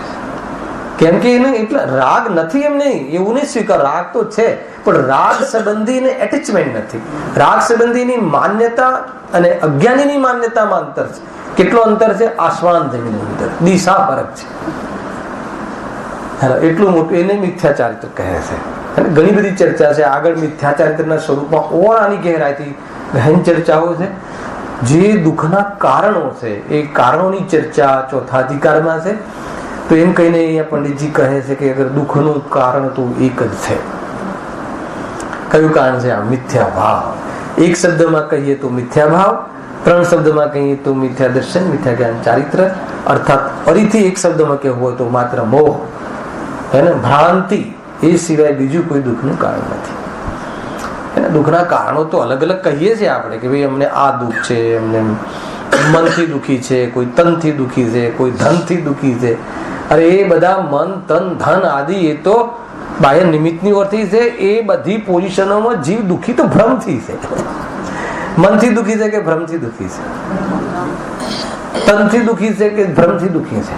કેમ કે એને એટલે રાગ નથી એમ નહીં, એવું નહીં સ્વીકાર, રાગ તો છે, પણ રાગ સંબંધીને એટેચમેન્ટ નથી. રાગ સંબંધીની માન્યતા અને અજ્ઞાનીની માન્યતામાં અંતર છે. કેટલો અંતર છે? આસમાન જમીનનું અંતર, દિશા ફરક છે. એટલું મોટું એને મિથ્યા ચારિત્ર કહે છે. અને ઘણી બધી ચર્ચા છે આગળ મિથ્યા ચારિત્રના સ્વરૂપમાં, ઓર આની ગહેરાઈથી ગહન ચર્ચાઓ છે. જે દુઃખના કારણો છે એ કારણોની ચર્ચા ચોથા અધિકારમાં છે. તો એમ કહીને અહીંયા પંડિતજી કહે છે કે અગર દુઃખનું કારણ તો એક જ છે. કયું કારણ છે? આ મિથ્યા ભાવ. એક શબ્દમાં કહીએ તો મિથ્યા ભાવ, ત્રણ શબ્દમાં કહીએ તો મિથ્યા દર્શન, મિથ્યા જ્ઞાન ચારિત્ર, અર્થાત ફરીથી એક શબ્દમાં કહેવું હોય તો માત્ર મોહ, હે ને, ભ્રાંતિ. એ સિવાય બીજું કોઈ દુઃખનું કારણ નથી. દુઃખના કારણો તો અલગ અલગ કહીએ છીએ આપણે કે ભાઈ અમને આ દુઃખ છે, અમને મનથી દુઃખી છે, કોઈ તનથી દુઃખી છે, કોઈ ધનથી દુઃખી છે. અરે એ બધા મન, તન, ધન આદિ એ તો બાહ્ય નિમિત્તની ઓરથી છે. એ બધી પોઝિશનોમાં જીવ દુઃખી તો ભ્રમથી છે. મનથી દુઃખી છે કે ભ્રમથી દુઃખી છે? તનથી દુઃખી છે કે ભ્રમથી દુઃખી છે?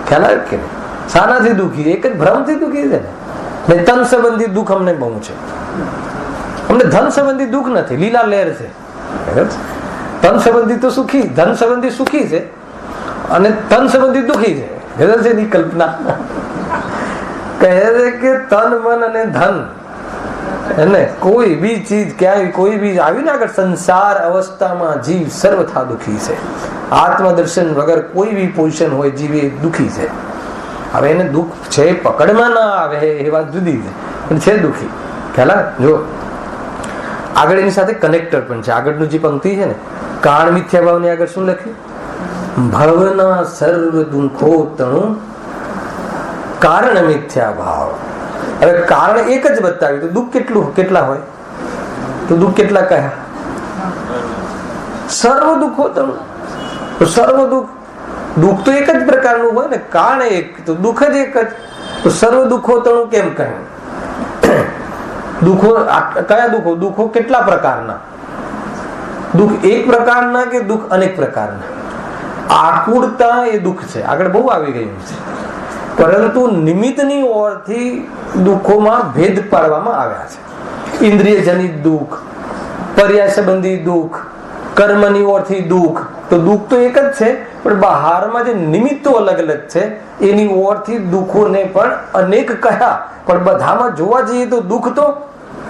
ખ્યાલ આવે કે નહીં? શાનાથી દુઃખી? એક જ ભ્રમથી દુઃખી છે ને. તન સંબંધી દુઃખ અમને બહુ છે, અમને ધન સંબંધી દુઃખ નથી. લીલા લહેર છે. તન સંબંધી તો સુખી, ધન સંબંધી સુખી છે, અને તન સંબંધી દુઃખી છે. ગઝલ છે ની કલ્પના કહે છે કે તન, મન અને ધન, એને કોઈ બી ચીજ ક્યાંય કોઈ બી આવી ને આગળ સંસાર અવસ્થામાં જીવ સર્વથા દુઃખી છે. આત્મદર્શન વગર કોઈ બી પોઝિશન હોય જીવ એ દુઃખી છે. હવે એને દુઃખ છે પકડમાં ના આવે એ વાત જુદી છે, પણ છે દુઃખી. ખ્યાલ આવે? જો આગળ એની સાથે કનેક્ટર પણ છે. આગળનું જે પંક્તિ છે ને, કારણ મિથ્યા ભાવની આગળ શું લખ્યું? ભવના સર્વ દુઃખો તણું કારણ મિથ્યા ભાવ. હવે કારણ એક જ બતાવ્યું તો દુઃખ કેટલા હોય? તો દુઃખ કેટલા કહ્યા? સર્વ દુઃખો તણું. તો સર્વ દુઃખ તો એક જ પ્રકારનું હોય ને, કારણ એક, તો દુઃખ જ એક જ. તો સર્વ દુઃખો તણું કેમ કહ્યું? દુઃખો કયા દુઃખો? દુઃખો કેટલા પ્રકારના? દુઃખ એક પ્રકારના કે દુઃખ અનેક પ્રકારના? આકુળતા એ દુઃખ છે, આગળ બહુ આવી ગયું છે, પરંતુ નિમિત્તની ઓરથી દુઃખોમાં ભેદ પાડવામાં આવ્યા છે. ઇન્દ્રિય જનિત દુઃખ, પર્યાય સંબંધી દુઃખ, કર્મની ઓરથી દુઃખ. તો દુઃખ તો એક જ છે, પણ બહારમાં જે નિમિત્તો અલગ અલગ છે એની ઓરથી દુઃખોને પણ અનેક કહ્યા. પણ બધામાં જોવા જઈએ તો દુઃખ તો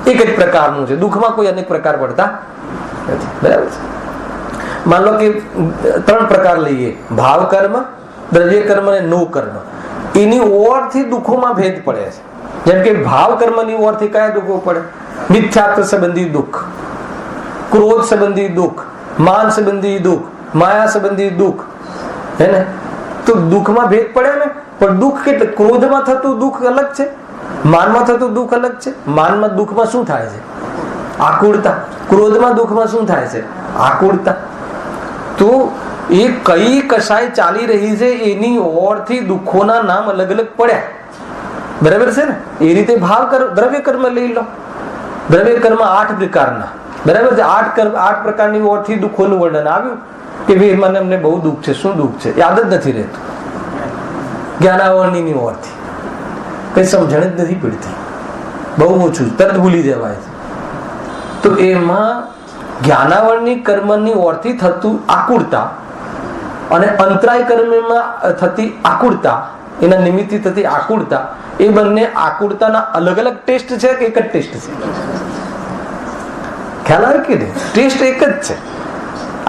એક જ પ્રકારનું છે, દુઃખમાં કોઈ અનેક પ્રકાર પડતા નથી. બરાબર છે? માન લો કે 3 પ્રકાર લઈએ, ભાવ કર્મ, દ્રવ્ય કર્મ અને નો કર્મ. એની ઓરથી દુઃખોમાં ભેદ પડે છે. જેમ કે ભાવ કર્મની ઓરથી કયા દુઃખો પડે? મિથ્યાત્વ સંબંધી દુઃખ, ક્રોધ સંબંધી દુઃખ, માન સંબંધી દુઃખ, માયા સંબંધી દુઃખ, હે ને? તો દુઃખમાં ભેદ પડે ને. પણ દુઃખ કેટલે? ક્રોધમાં થતું દુઃખ અલગ છે, માનમાં થતું દુઃખ અલગ છે. માનમાં દુઃખમાં શું થાય છે? આકુળતા. ક્રોધમાં દુઃખમાં શું થાય છે? આકુળતા. તો એ કઈ કશાય ચાલી રહી છે એની ઓરથી દુઃખોના નામ અલગ અલગ પડ્યા. બરાબર છે ને? એ રીતે ભાવ દ્રવ્ય કર્મ લઈ લો. દ્રવ્ય કર્મ 8 પ્રકારના. બરાબર છે? 8 પ્રકારની ઓરથી દુઃખોનું વર્ણન આવ્યું કે ભાઈ મને અમને બહુ દુઃખ છે. શું દુઃખ છે? યાદ જ નથી રહેતું. જ્ઞાનાવરણીની ઓરથી કઈ સમજણ જ નથી પડતી, બહુ ઓછું, તરત ભૂલી જવાય છે. તો એમાં જ્ઞાનાવરણી કર્મની ઓરથી થતું આકુળતા અને અંતરાય કર્મમાં થતી આકુળતા, એના નિમિત્તથી થતી આકુળતા, એ બંને આકુળતાના અલગ અલગ ટેસ્ટ છે કે એક જ ટેસ્ટ છે? ખ્યાલ આવે કે નહીં? ટેસ્ટ એક જ છે.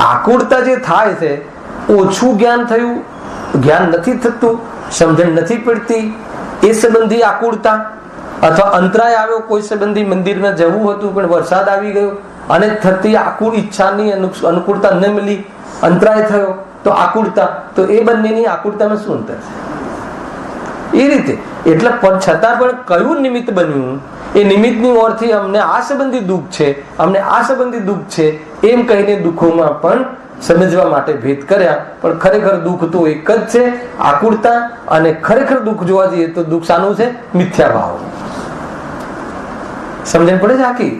આકુળતા જે થાય છે, ઓછું જ્ઞાન થયું, જ્ઞાન નથી થતું, સમજણ નથી પડતી, એ સંબંધી આકુળતા. અથવા અંતરાય આવ્યો, કોઈ સંબંધી મંદિરમાં જવું હતું પણ વરસાદ આવી ગયો અને થતી આકુળ ઈચ્છાની અનુકૂળતા ન મળી, અંતરાય થયો, તો આકુળતા. તો એ બંનેની આકુળતામાં શું અંતર છે? એ રીતે. એટલે પણ છતાં પણ કયું નિમિત્ત બન્યું, એ નિમિત્તની ઓરથી અમને આ સંબંધી દુઃખ છે, અમને આ સંબંધી દુઃખ છે, એમ કહીને દુઃખોમાં પણ સમજવા માટે ભેદ કર્યા. પણ ખરેખર દુઃખ તો એક જ છે, આકુળતા. અને ખરેખર દુઃખ જોવા જઈએ તો દુઃખ શાનું છે? મિથ્યા ભાવ. સમજણ પડે છે? આખી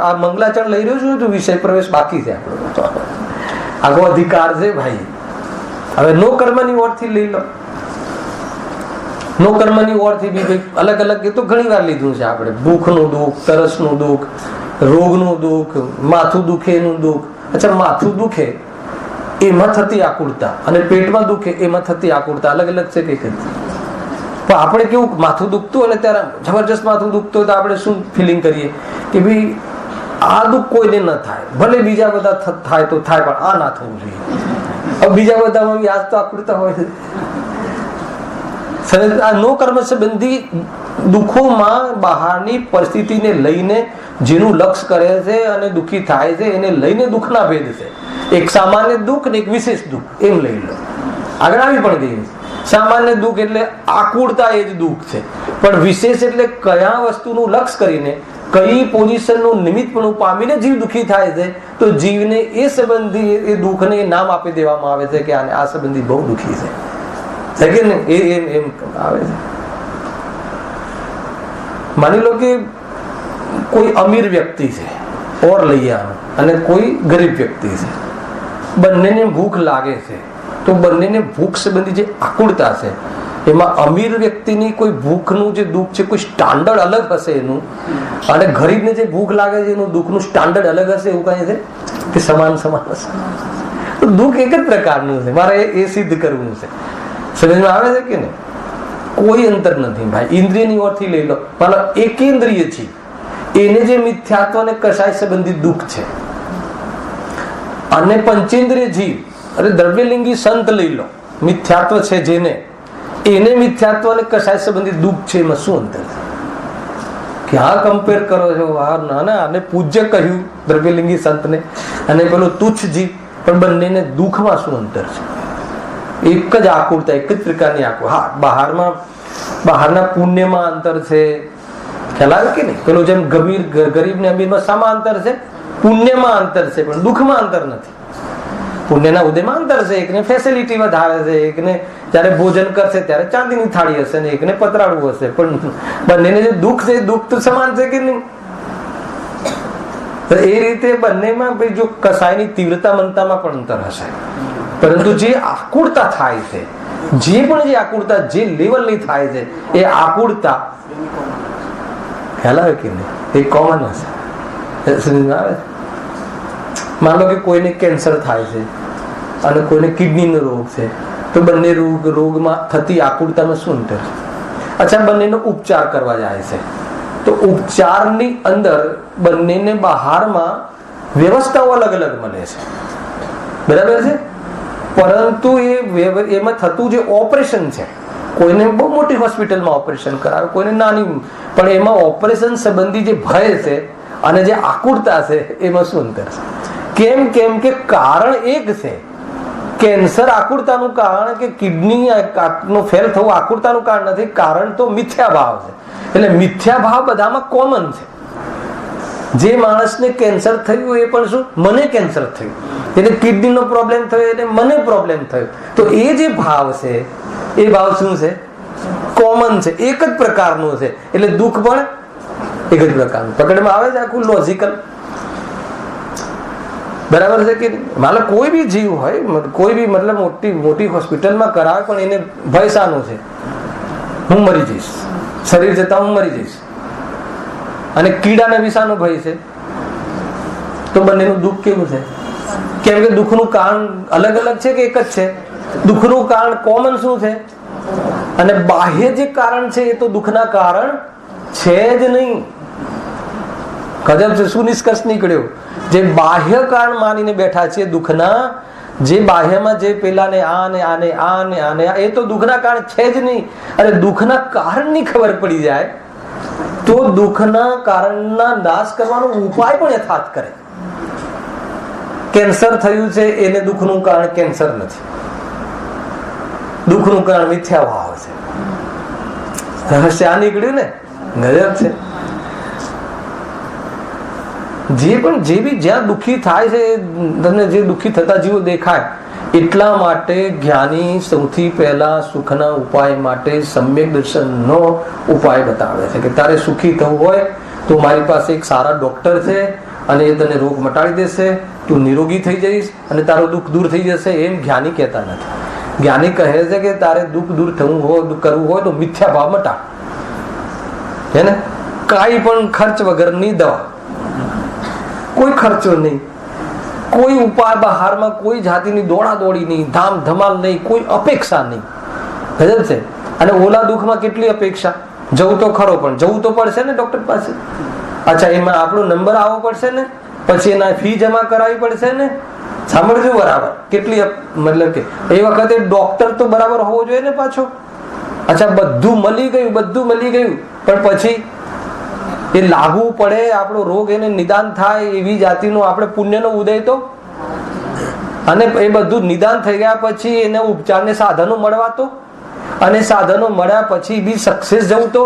આ મંગલાચરણ લઈ રહ્યો છું તો વિષય પ્રવેશ બાકી છે આપણો, આખો અધિકાર છે ભાઈ. હવે નો કર્મની ઓરથી લઈ લો. નો કર્મની ઓરથી બી અલગ અલગ, એ તો ઘણી વાર લીધું છે આપણે. ભૂખનું દુઃખ, તરસનું દુઃખ, રોગનું દુઃખ, માથું દુખે એનું દુઃખ. અચ્છા, માથું દુખે એમાં થતી આકુળતા અને પેટમાં દુખે એમાં થતી આકુળતા અલગ અલગ છે કે? પણ આપણે કેવું, માથું દુખતું અને ત્યારે જબરજસ્ત માથું દુખતું હોય તો આપણે શું ફિલિંગ કરીએ કે ભાઈ આ દુઃખ કોઈને ન થાય, ભલે બીજા બધા થાય તો થાય, પણ આ ના થવું જોઈએ. હવે બીજા બધામાં બી આજ તો આકુળતા હોય છે. આ નો કર્મ સંબંધી દુઃખોમાં બહારની પરિસ્થિતિને લઈને જેનું લક્ષ્ય કરે છે અને દુઃખી થાય છે, એને લઈને દુઃખના ભેદ છે. એક સામાન્ય દુઃખ ને એક વિશેષ દુઃખ, એમ લઈ લો. આગળ આવી પણ ગઈ. સામાન્ય દુઃખ એટલે આકુળતા, એ જ દુઃખ છે. પણ વિશેષ એટલે કયા વસ્તુનું લક્ષ્ય કરીને, કઈ પોઝિશનનું નિમિત્તપણું પામીને જીવ દુઃખી થાય છે, તો જીવને એ સંબંધી એ દુઃખને નામ આપી દેવામાં આવે છે કે આ સંબંધી બહુ દુઃખી છે કે ને? એમ આવે છે. માની લો કે કોઈ અમીર વ્યક્તિ છે ઓર લઈએ આનું, અને કોઈ ગરીબ વ્યક્તિ છે. બંનેને ભૂખ લાગે છે, તો બંનેને ભૂખ સંબંધી જે આકુળતા છે, એમાં અમીર વ્યક્તિની કોઈ ભૂખનું જે દુઃખ છે, કોઈ સ્ટાન્ડર્ડ અલગ હશે એનું, અને ગરીબને જે ભૂખ લાગે છે એનું દુઃખનું સ્ટાન્ડર્ડ અલગ હશે. એવું કહે છે કે સમાન હશે. તો દુઃખ એક જ પ્રકારનું છે. મારે એ સિદ્ધ કરવું છે. સમજમાં આવે છે કે નહીં? કોઈ અંતર નથી ભાઈ. ઇન્દ્રિયની ઓરથી લઈ લો, પણ એકેન્દ્રિય છે, એને જે મિથ્યાત્વ અને કશાય સંબંધિત દુઃખ છે, અને પંચેન્દ્રિય જીવ અરે દ્રવ્યલિંગી સંત લઈ લો, મિથ્યાત્વ છે જેને, એને મિથ્યાત્વ અને કશાય સંબંધિત દુઃખ છે, એમાં શું અંતર છે? ક્યાં કમ્પેર કરો છો? આને પૂજ્ય કહ્યું દ્રવ્યલિંગી સંતને, અને પેલો તુચ્છ જીવ. પણ બંનેને દુઃખમાં શું અંતર છે? એક જ આકુળતા, એક જ પ્રકારની આકુળ. હા, બહારના પુણ્યમાં અંતર છે, ખ્યાલ આવે કે નહીં? પેલો જેમ ગરીબ ને અમીરમાં શામાં અંતર છે? પુણ્યમાં અંતર છે, પણ દુઃખમાં અંતર નથી. પુણ્યના ઉદયમાં અંતર છે. એકને ફેસિલિટી વધારે છે, એકને જયારે ભોજન કરશે ત્યારે ચાંદીની થાળી હશે ને એકને પતરાળું હશે, પણ બંનેને જે દુઃખ છે, દુઃખ તો સમાન છે કે નહીં? તો એ રીતે બંનેમાં ભાઈ જો કસાયની તીવ્રતા મનતામાં પણ અંતર હશે, પરંતુ જે આકુળતા થાય છે, જે પણ જે આકુળતા જે લેવલની થાય છે, એ આકુળતા ખ્યાલ આવે કે નહીં, એ કોમન હશે. આવે, માનો કે કોઈને કેન્સર થાય છે અને કોઈને કિડનીનો રોગ છે, તો બંને રોગમાં થતી આકુળતામાં શું અંતર? અચ્છા, બંનેનો ઉપચાર કરવા જાય છે તો ઉપચારની અંદર બંનેને બહારમાં વ્યવસ્થાઓ અલગ અલગ મળે છે, બરાબર છે, પરંતુ એમાં થતું જે ઓપરેશન છે, કોઈને બહુ મોટી હોસ્પિટલમાં ઓપરેશન કરાવે, કોઈને નાની, પણ એમાં ઓપરેશન સંબંધી જે ભય છે અને જે આકુળતા છે એમાં શું અંતર છે? કેમ કે કારણ એક છે. કેન્સર આકુળતાનું કારણ કે કિડની નું ફેલ થવું આકુળતાનું કારણ નથી, કારણ તો મિથ્યા ભાવ છે. એટલે મિથ્યા ભાવ બધામાં કોમન છે. જે માણસને કેન્સર થયું એ પણ શું, મને કેન્સર થયું, એટલે કિડનીનો પ્રોબ્લેમ થયો એટલે મને પ્રોબ્લેમ થયો, તો એ જે ભાવ છે એ ભાવ શું છે? કોમન છે, એક જ પ્રકારનું છે. એટલે દુઃખ પણ એક જ પ્રકારનું પકડમાં આવે છે. આખું લોજિકલ બરાબર છે કે માનો કોઈ બી જીવ હોય, કોઈ બી મતલબ મોટી હોસ્પિટલમાં કરાવે, પણ એને ભય શાનો છે? હું મરી જઈશ, શરીર જતા હું મરી જઈશ. અને કીડાને વિષાનો ભય છે, તો બંનેનું દુઃખ કેવું છે? કેમ કે દુઃખનું કારણ અલગ અલગ છે કે એક જ છે? દુઃખનું કારણ કોમન શું છે? અને બાહ્ય જે કારણ છે એ તો દુઃખના કારણ છે જ નહીં. ગજબ છે. શું નિષ્કર્ષ નીકળ્યો? જે બાહ્ય કારણ માનીને બેઠા છે દુઃખના, જે બાહ્યમાં જે પેલાને આને આને આને આને, એ તો દુઃખના કારણ છે જ નહીં. અને દુઃખના કારણની ખબર પડી જાય તો દુઃખના કારણના નાશ કરવાનો ઉપાય પણ યથાર્થ કરે. કેન્સર થયું છે એને દુઃખનું કારણ કેન્સર નથી, દુઃખનું કારણ મિથ્યા ભાવ છે. રહસ્ય આ નીકળ્યું ને, ગજબ છે. જે બી જ્યાં દુઃખી થાય છે, તમને જે દુઃખી થતા જીવો દેખાય, એટલા માટે જ્ઞાની સૌથી પહેલા સુખના ઉપાય માટે સમ્યક દર્શનનો ઉપાય બતાવે છે કે તારે સુખી થવું હોય તો મારી પાસે એક સારા ડોક્ટર છે અને એ તને રોગ મટાડી દેશે, તું નિરોગી થઈ જઈશ અને તારું દુઃખ દૂર થઈ જશે. એમ જ્ઞાની કહેતા નથી. જ્ઞાની કહે છે કે તારે દુઃખ દૂર થવું હોય, કરવું હોય તો મિથ્યા ભાવ મટા, હે ને, કાંઈ પણ ખર્ચ વગરની દવા, કોઈ ખર્ચો નહીં, કોઈ ઉપાય બહારમાં કોઈ જાતિની દોડા દોડી નહીં, ધામ ધમાલ નહીં, કોઈ અપેક્ષા નહીં. ગજબ છે. અને ઓલા દુઃખમાં કેટલી અપેક્ષા, જવું તો ખરો પણ જવું તો પડશે ને ડોક્ટર પાસે. અચ્છા, એમાં આપણો નંબર આવવો પડશે ને, પછી એના ફી જમા કરાવવી પડશે ને. સાંભળજો બરાબર, કેટલી મતલબ કે એ વખતે ડોક્ટર તો બરાબર હોવો જોઈએ ને પાછો. અચ્છા, બધું મળી ગયું, પણ પછી એ લાગુ પડે, આપણો રોગ એને નિદાન થાય એવી જાતિનો આપણે પુણ્યનો ઉદય તો, અને એ બધું નિદાન થઈ ગયા પછી એને ઉપચારને સાધનો મળવા તો, અને સાધનો મળ્યા પછી બી સક્સેસ જવું તો,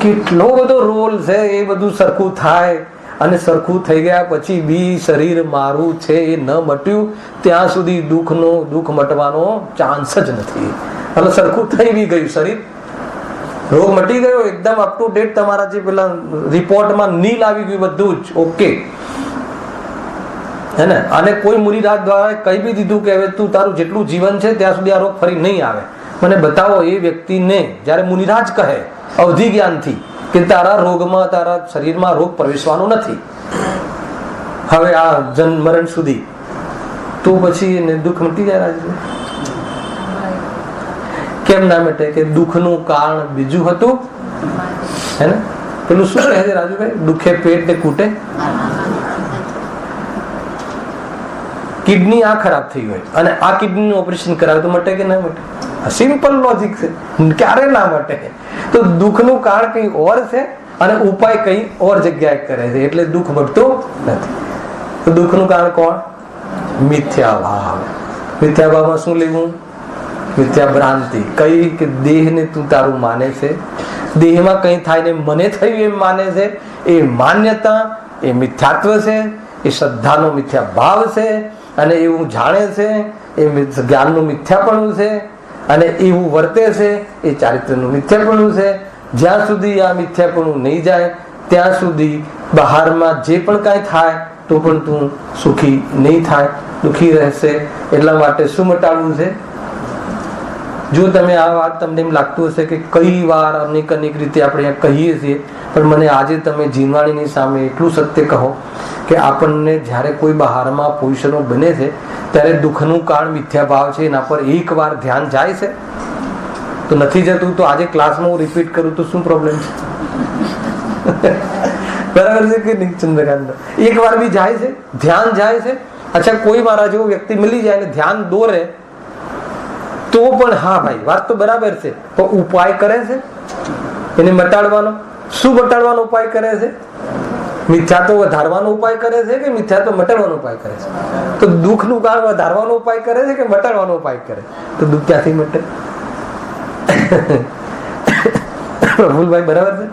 કેટલો બધો રોલ છે. એ બધું સરખું થાય અને સરખું થઈ ગયા પછી બી શરીર મારું છે એ ન મટ્યું ત્યાં સુધી દુઃખ મટવાનો ચાન્સ જ નથી. એટલે સરખું થઈ બી ગયું શરીર, રોગ મટી ગયો, એકદમ અપ ટુ ડેટ, તમારા જે પેલા રિપોર્ટમાં નીલ આવી ગયું, બધું જ ઓકે, હે ને. અને કોઈ મુનિરાજ દ્વારા કહી બી દીધું કે હવે તું તારું જેટલું જીવન છે ત્યાં સુધી આ રોગ ફરી નહીં આવે. મને બતાવો એ વ્યક્તિને, જ્યારે મુનિરાજ કહે અવધિ જ્ઞાનથી કે તારા રોગમાં, તારા શરીરમાં રોગ પ્રવેશવાનો નથી હવે આ જન્મ મરણ સુધી, તો પછી એને દુઃખ મટી જાય. કેમ ના મટે? કે દુઃખનું કારણ બીજું હતું, હે ને. પેલું શું કહે છે રાજુભાઈ, દુઃખે પેટ ને કૂટે. કિડની આ ખરાબ થઈ હોય અને આ કિડની નું ઓપરેશન કરાવે તો મટે કે ના મટે? સિમ્પલ લોજિક છે, ક્યારે ના મટે? તો દુઃખનું કારણ કઈ ઓર છે અને ઉપાય કઈ ઓર જગ્યાએ કરે છે, એટલે દુઃખ મટતું નથી. તો દુઃખનું કારણ કોણ? મિથ્યા ભાવ. મિથ્યા ભાવમાં શું લેવું? મિથ્યા ભ્રાંતિ. કઈ કે દેહને તું તારું માને છે, દેહમાં કઈ થાય ને મને થયું એમ માને છે, એ માન્યતા, એ મિથ્યાત્વ છે, એ શ્રદ્ધાનો મિથ્યા ભાવ છે, અને એવું જાણે છે એ જ્ઞાનનું મિથ્યાપણું છે, અને એવું વર્તે છે એ ચારિત્રનું મિથ્યાપણું છે. જ્યાં સુધી આ મિથ્યાપણું નહીં જાય ત્યાં સુધી બહારમાં જે પણ કાંઈ થાય તો પણ તું સુખી નહીં થાય, દુઃખી રહેશે. એટલા માટે શું મટાડવું છે? જો તમે આ વાત તમને એમ લાગતું હશે કે કઈ વાર અનેક રીતે આપણે કહીએ છીએ, પણ મને આજે તમે જીવવાણીની સામે એટલું સત્ય કહો કે આપણને જ્યારે કોઈ બહારમાં પોઝિશનો બને છે ત્યારે દુઃખનું કારણ મિથ્યા ભાવ છે, એના પર એક વાર ધ્યાન જાય છે તો નથી જતું. તો આજે ક્લાસમાં હું રિપીટ કરું તો શું પ્રોબ્લેમ છે? બરાબર છે કે નહીં ચંદ્રકાંત? એક વાર બી જાય છે, ધ્યાન જાય છે. અચ્છા, કોઈ મારા જેવો વ્યક્તિ મળી જાય ને ધ્યાન દોરે તો પણ હા ભાઈ વાત તો બરાબર છે, તો ઉપાય કરે છે એને મટાડવાનો. શું મટાડવાનો ઉપાય કરે છે? મિથ્યા તો વધારવાનો ઉપાય કરે છે કે મિથ્યા તો મટાડવાનો ઉપાય કરે છે? તો દુઃખનું કારણ વધારવાનો ઉપાય કરે છે કે મટાડવાનો ઉપાય કરે? તો દુઃખ ક્યાંથી મટે? પ્રફુલભાઈ બરાબર છે?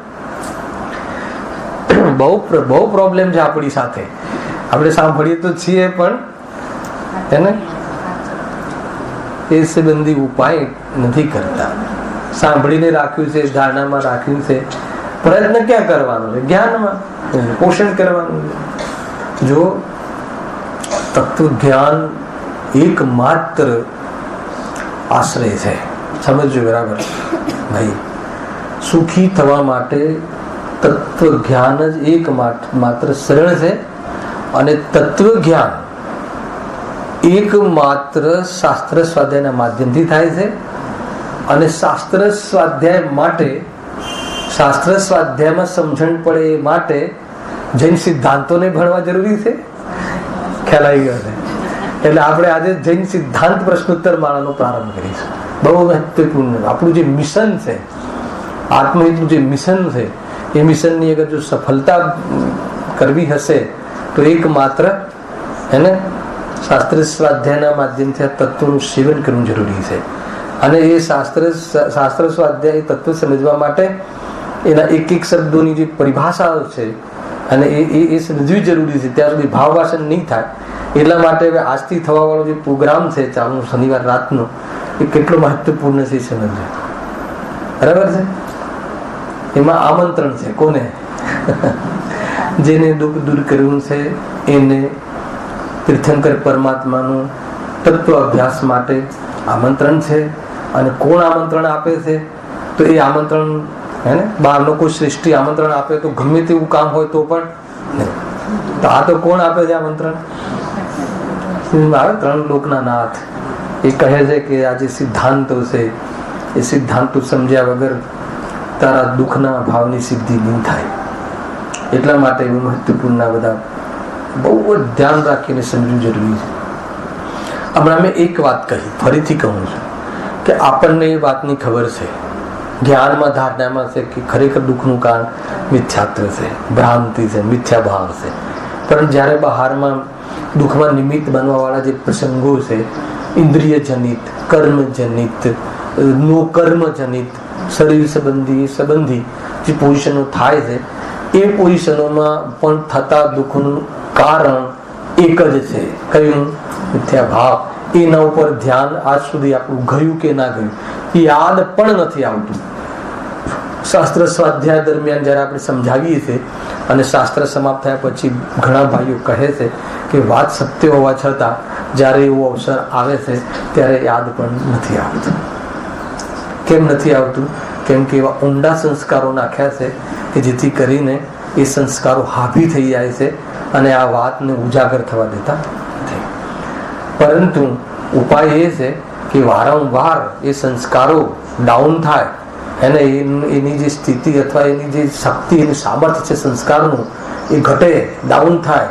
બહુ પ્રોબ્લેમ છે આપણી સાથે. આપણે સાંભળીએ તો છીએ પણ એને એ સંબંધી ઉપાય નથી કરતા. સાંભળીને રાખ્યું છે, ધારણામાં રાખ્યું છે, પ્રયત્ન ક્યાં કરવાનો છે? જ્ઞાનમાં પોષણ કરવાનું છે. જો તત્વ જ્ઞાન એકમાત્ર આશ્રય છે, સમજો બરાબર ભાઈ. સુખી થવા માટે તત્વ જ્ઞાન જ એકમાત્ર શરણ છે. અને તત્વ જ્ઞાન એકમાત્ર શાસ્ત્ર સ્વાધ્યાયના માધ્યમથી થાય છે. અને શાસ્ત્ર સ્વાધ્યાય માટે, શાસ્ત્ર સ્વાધ્યાયમાં સમજણ પડે એ માટે જૈન સિદ્ધાંતોને ભણવા જરૂરી છે. ખ્યાલ આવી ગયો છે? એટલે આપણે આજે જૈન સિદ્ધાંત પ્રશ્નોત્તર માળાનો પ્રારંભ કરીશું. બહુ મહત્વપૂર્ણ આપણું જે મિશન છે, આત્મહિતનું જે મિશન છે, એ મિશનની અગર જો સફળતા કરવી હશે તો એકમાત્ર એને શાસ્ત્ર સ્વાધ્યાયના માધ્યમથી આ તત્વનું સેવન કરવું જરૂરી છે. અને એ શાસ્ત્ર સ્વાધ્યાય તત્વ સમજવા માટે એના એક શબ્દોની જે પરિભાષાઓ છે અને એ સમજવી જરૂરી છે. ત્યાં સુધી ભાવભાષણ નહીં થાય. એટલા માટે હવે આજથી થવા વાળો જે પ્રોગ્રામ છે ચાલુ શનિવાર રાતનો, એ કેટલો મહત્વપૂર્ણ છે સમજવું. બરાબર છે? એમાં આમંત્રણ છે કોને? જેને દુઃખ દૂર કરવું છે એને તીર્થંકર પરમાત્માનું તત્વ અભ્યાસ માટે આમંત્રણ છે. અને કોણ આમંત્રણ આપે છે? તો એ આમંત્રણ હે ને બહારનો કોઈ શ્રેષ્ઠી આમંત્રણ આપે તો ગમે તેવું કામ હોય તો પણ નહીં. તો આ તો કોણ આપે છે આમંત્રણ? આવે ત્રણ લોકના નાથ. એ કહે છે કે આ જે સિદ્ધાંતો છે એ સિદ્ધાંતો સમજ્યા વગર તારા દુઃખના ભાવની સિદ્ધિ નહીં થાય. એટલા માટે એવું મહત્વપૂર્ણ બધા બહુ જ ધ્યાન રાખીને સમજવું જરૂરી છે. હમણાં મેં એક વાત કહી, ફરીથી કહું છું કે આપણને એ વાતની ખબર છે, જ્ઞાનમાં ધારણામાં છે કે ખરેખર દુઃખનું કારણ મિથ્યાત્વ છે, ભ્રાંતિ છે, મિથ્યા ભાવ છે. પણ જ્યારે બહારમાં દુઃખમાં નિમિત્ત બનવા વાળા જે પ્રસંગો છે, ઇન્દ્રિય જનિત, કર્મ જનિત, નો કર્મ જનિત, શરીર સંબંધી જે પોઝિશનો થાય છે, એ પોઝિશનોમાં પણ થતા દુઃખનું કારણ એક જ છે. કયું? મિથ્યા ભાવ. એના ઉપર ધ્યાન આજ સુધી આપણું ગયું કે ના ગયું એ યાદ પણ નથી આવતું. શાસ્ત્ર સ્વાધ્યાય દરમિયાન જયારે આપણે સમજાવીએ છીએ અને શાસ્ત્ર સમાપ્ત થયા પછી ઘણા ભાઈઓ કહે છે કે વાત સત્ય હોવા છતાં જ્યારે એવો અવસર આવે છે ત્યારે યાદ પણ નથી આવતું. કેમ નથી આવતું? કેમ કે એવા ઊંડા સંસ્કારો નાખ્યા છે કે જેથી કરીને એ સંસ્કારો હાવી થઈ જાય છે અને આ વાતને ઉજાગર થવા દેતા નથી. પરંતુ ઉપાય એ છે કે વારંવાર એ સંસ્કારો ડાઉન થાય અને એની જે સ્થિતિ અથવા એની જે શક્તિ, એની સામર્થ્ય છે સંસ્કારનું, એ ઘટે, ડાઉન થાય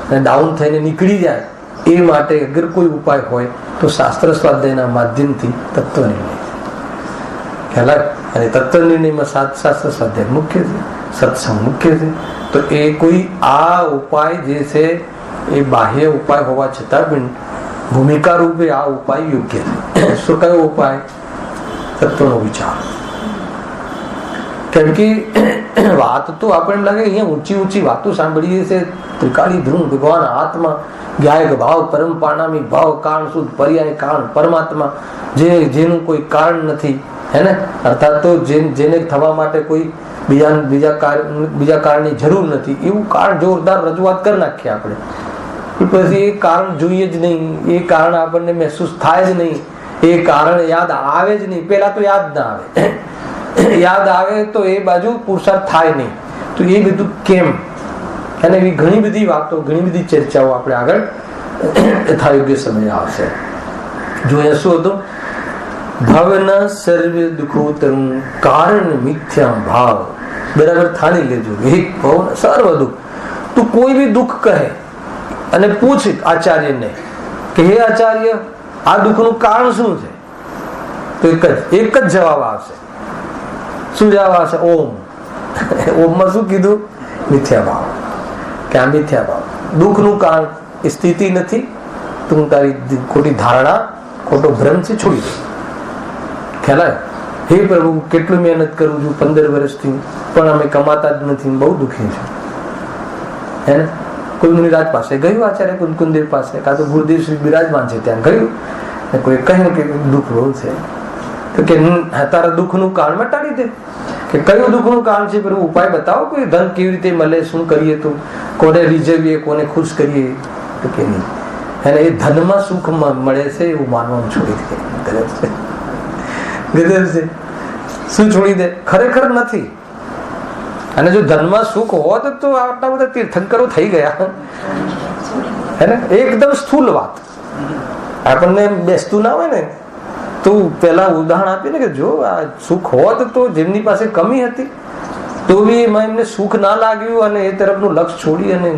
અને ડાઉન થઈને નીકળી જાય. એ માટે અગર કોઈ ઉપાય હોય તો શાસ્ત્ર સ્વાધ્યાયના માધ્યમથી તત્વ નિર્ણય ખ્યાલ. અને તત્વ નિર્ણયમાં શાસ્ત્ર સ્વાધ્યાય મુખ્ય છે, સત્સંગ મુખ્ય છે. તો એ કોઈ આ ઉપાય જે છે એ બાહ્ય ઉપાય હોવા છતાં પણ ભૂમિકા રૂપે આ ઉપાય યોગ્ય છે. શું કયો ઉપાય? તત્વનો વિચાર. કેમ કે વાત તો આપણને લાગે અહીંયા ઊંચી ઊંચી વાતો સાંભળીએ છે, ત્રિકાળી ધ્રુવ, ભગવાન આત્મા, જ્ઞાયક ભાવ, પરમ પાણામી ભાવ, કારણ શુદ્ધ પર્યાય કારણ પરમાત્મા, જેનું કોઈ કારણ નથી, હે ને? અર્થાત તો જેને થવા માટે કોઈ બીજા કારણની જરૂર નથી, એવું કારણ જોરદાર રજૂઆત કરી નાખીએ આપણે. પછી એ કારણ જોઈએ જ નહીં, એ કારણ આપણને મહેસૂસ થાય જ નહીં, એ કારણ યાદ આવે જ નહીં. પેલા તો યાદ ના આવે, યાદ આવે તો એ બાજુ પુરુષાર્થ થાય નહીં. તો એ બધું કેમ? અને એવી ઘણી બધી વાતો, ઘણી બધી ચર્ચાઓ આપણે આગળ યોગ્ય સમય આવશે. જો અહીંયા શું હતું? ભાવના સર્વે દુઃખો તરું કારણ મિથ્યા ભાવ. બરાબર થાણી લેજો. એક ભાવ સર્વ દુઃખ. તું કોઈ બી દુઃખ કહે અને પૂછ આચાર્યને કે હે આચાર્ય, આ દુઃખનું કારણ શું છે? તો એક જ જવાબ આવશે. શું જવાબ આવશે? ઓમ. ઓમમાં શું કીધું? મિથ્યા ભાવ. કે આ મિથ્યા ભાવ દુઃખનું કારણ એ સ્થિતિ નથી. તું તારી ખોટી ધારણા, ખોટો ભ્રમ છે, છોડી દે. ખ્યાલ આવે? હે પ્રભુ, કેટલું મહેનત કરું છું 15 વર્ષથી, પણ અમે કમાતા જ નથી, બહુ દુઃખી છું. હે ને? કોઈ મુનિરાજ પાસે ગયું, આચાર્ય કુંદકુંદેવ પાસે, કાં તો ગુરુદેવ શ્રી બિરાજમાન છે ત્યાં ગયું, કોઈ કહ્યું કે દુઃખ બહુ છે, તો કે તારા દુઃખનું કારણ મટાડી દે. કે કયું દુઃખનું કારણ છે? પણ ઉપાય બતાવો. કોઈ ધન કેવી રીતે મળે, શું કરીએ, તો કોને રીઝવીએ, કોને ખુશ કરીએ? તો કે નહીં. અને એ ધનમાં સુખ મળે છે એવું માનવાનું છોડી દે. ગજબ છે, ગજબ છે. શું છોડી દે? ખરેખર નથી. અને જો ધનમાં સુખ હોત તો આટલા બધા તીર્થંકરો થઈ ગયા. હે ને? એકદમ સ્થૂલ વાત, આપણને બેસતું ના હોય ને, તો પેલા ઉદાહરણ આપીને કે જો આ સુખ હોત તો જેમની પાસે કમી હતી તો બી એમાં એમને સુખ ના લાગ્યું અને એ તરફનું લક્ષ્ય છોડી અને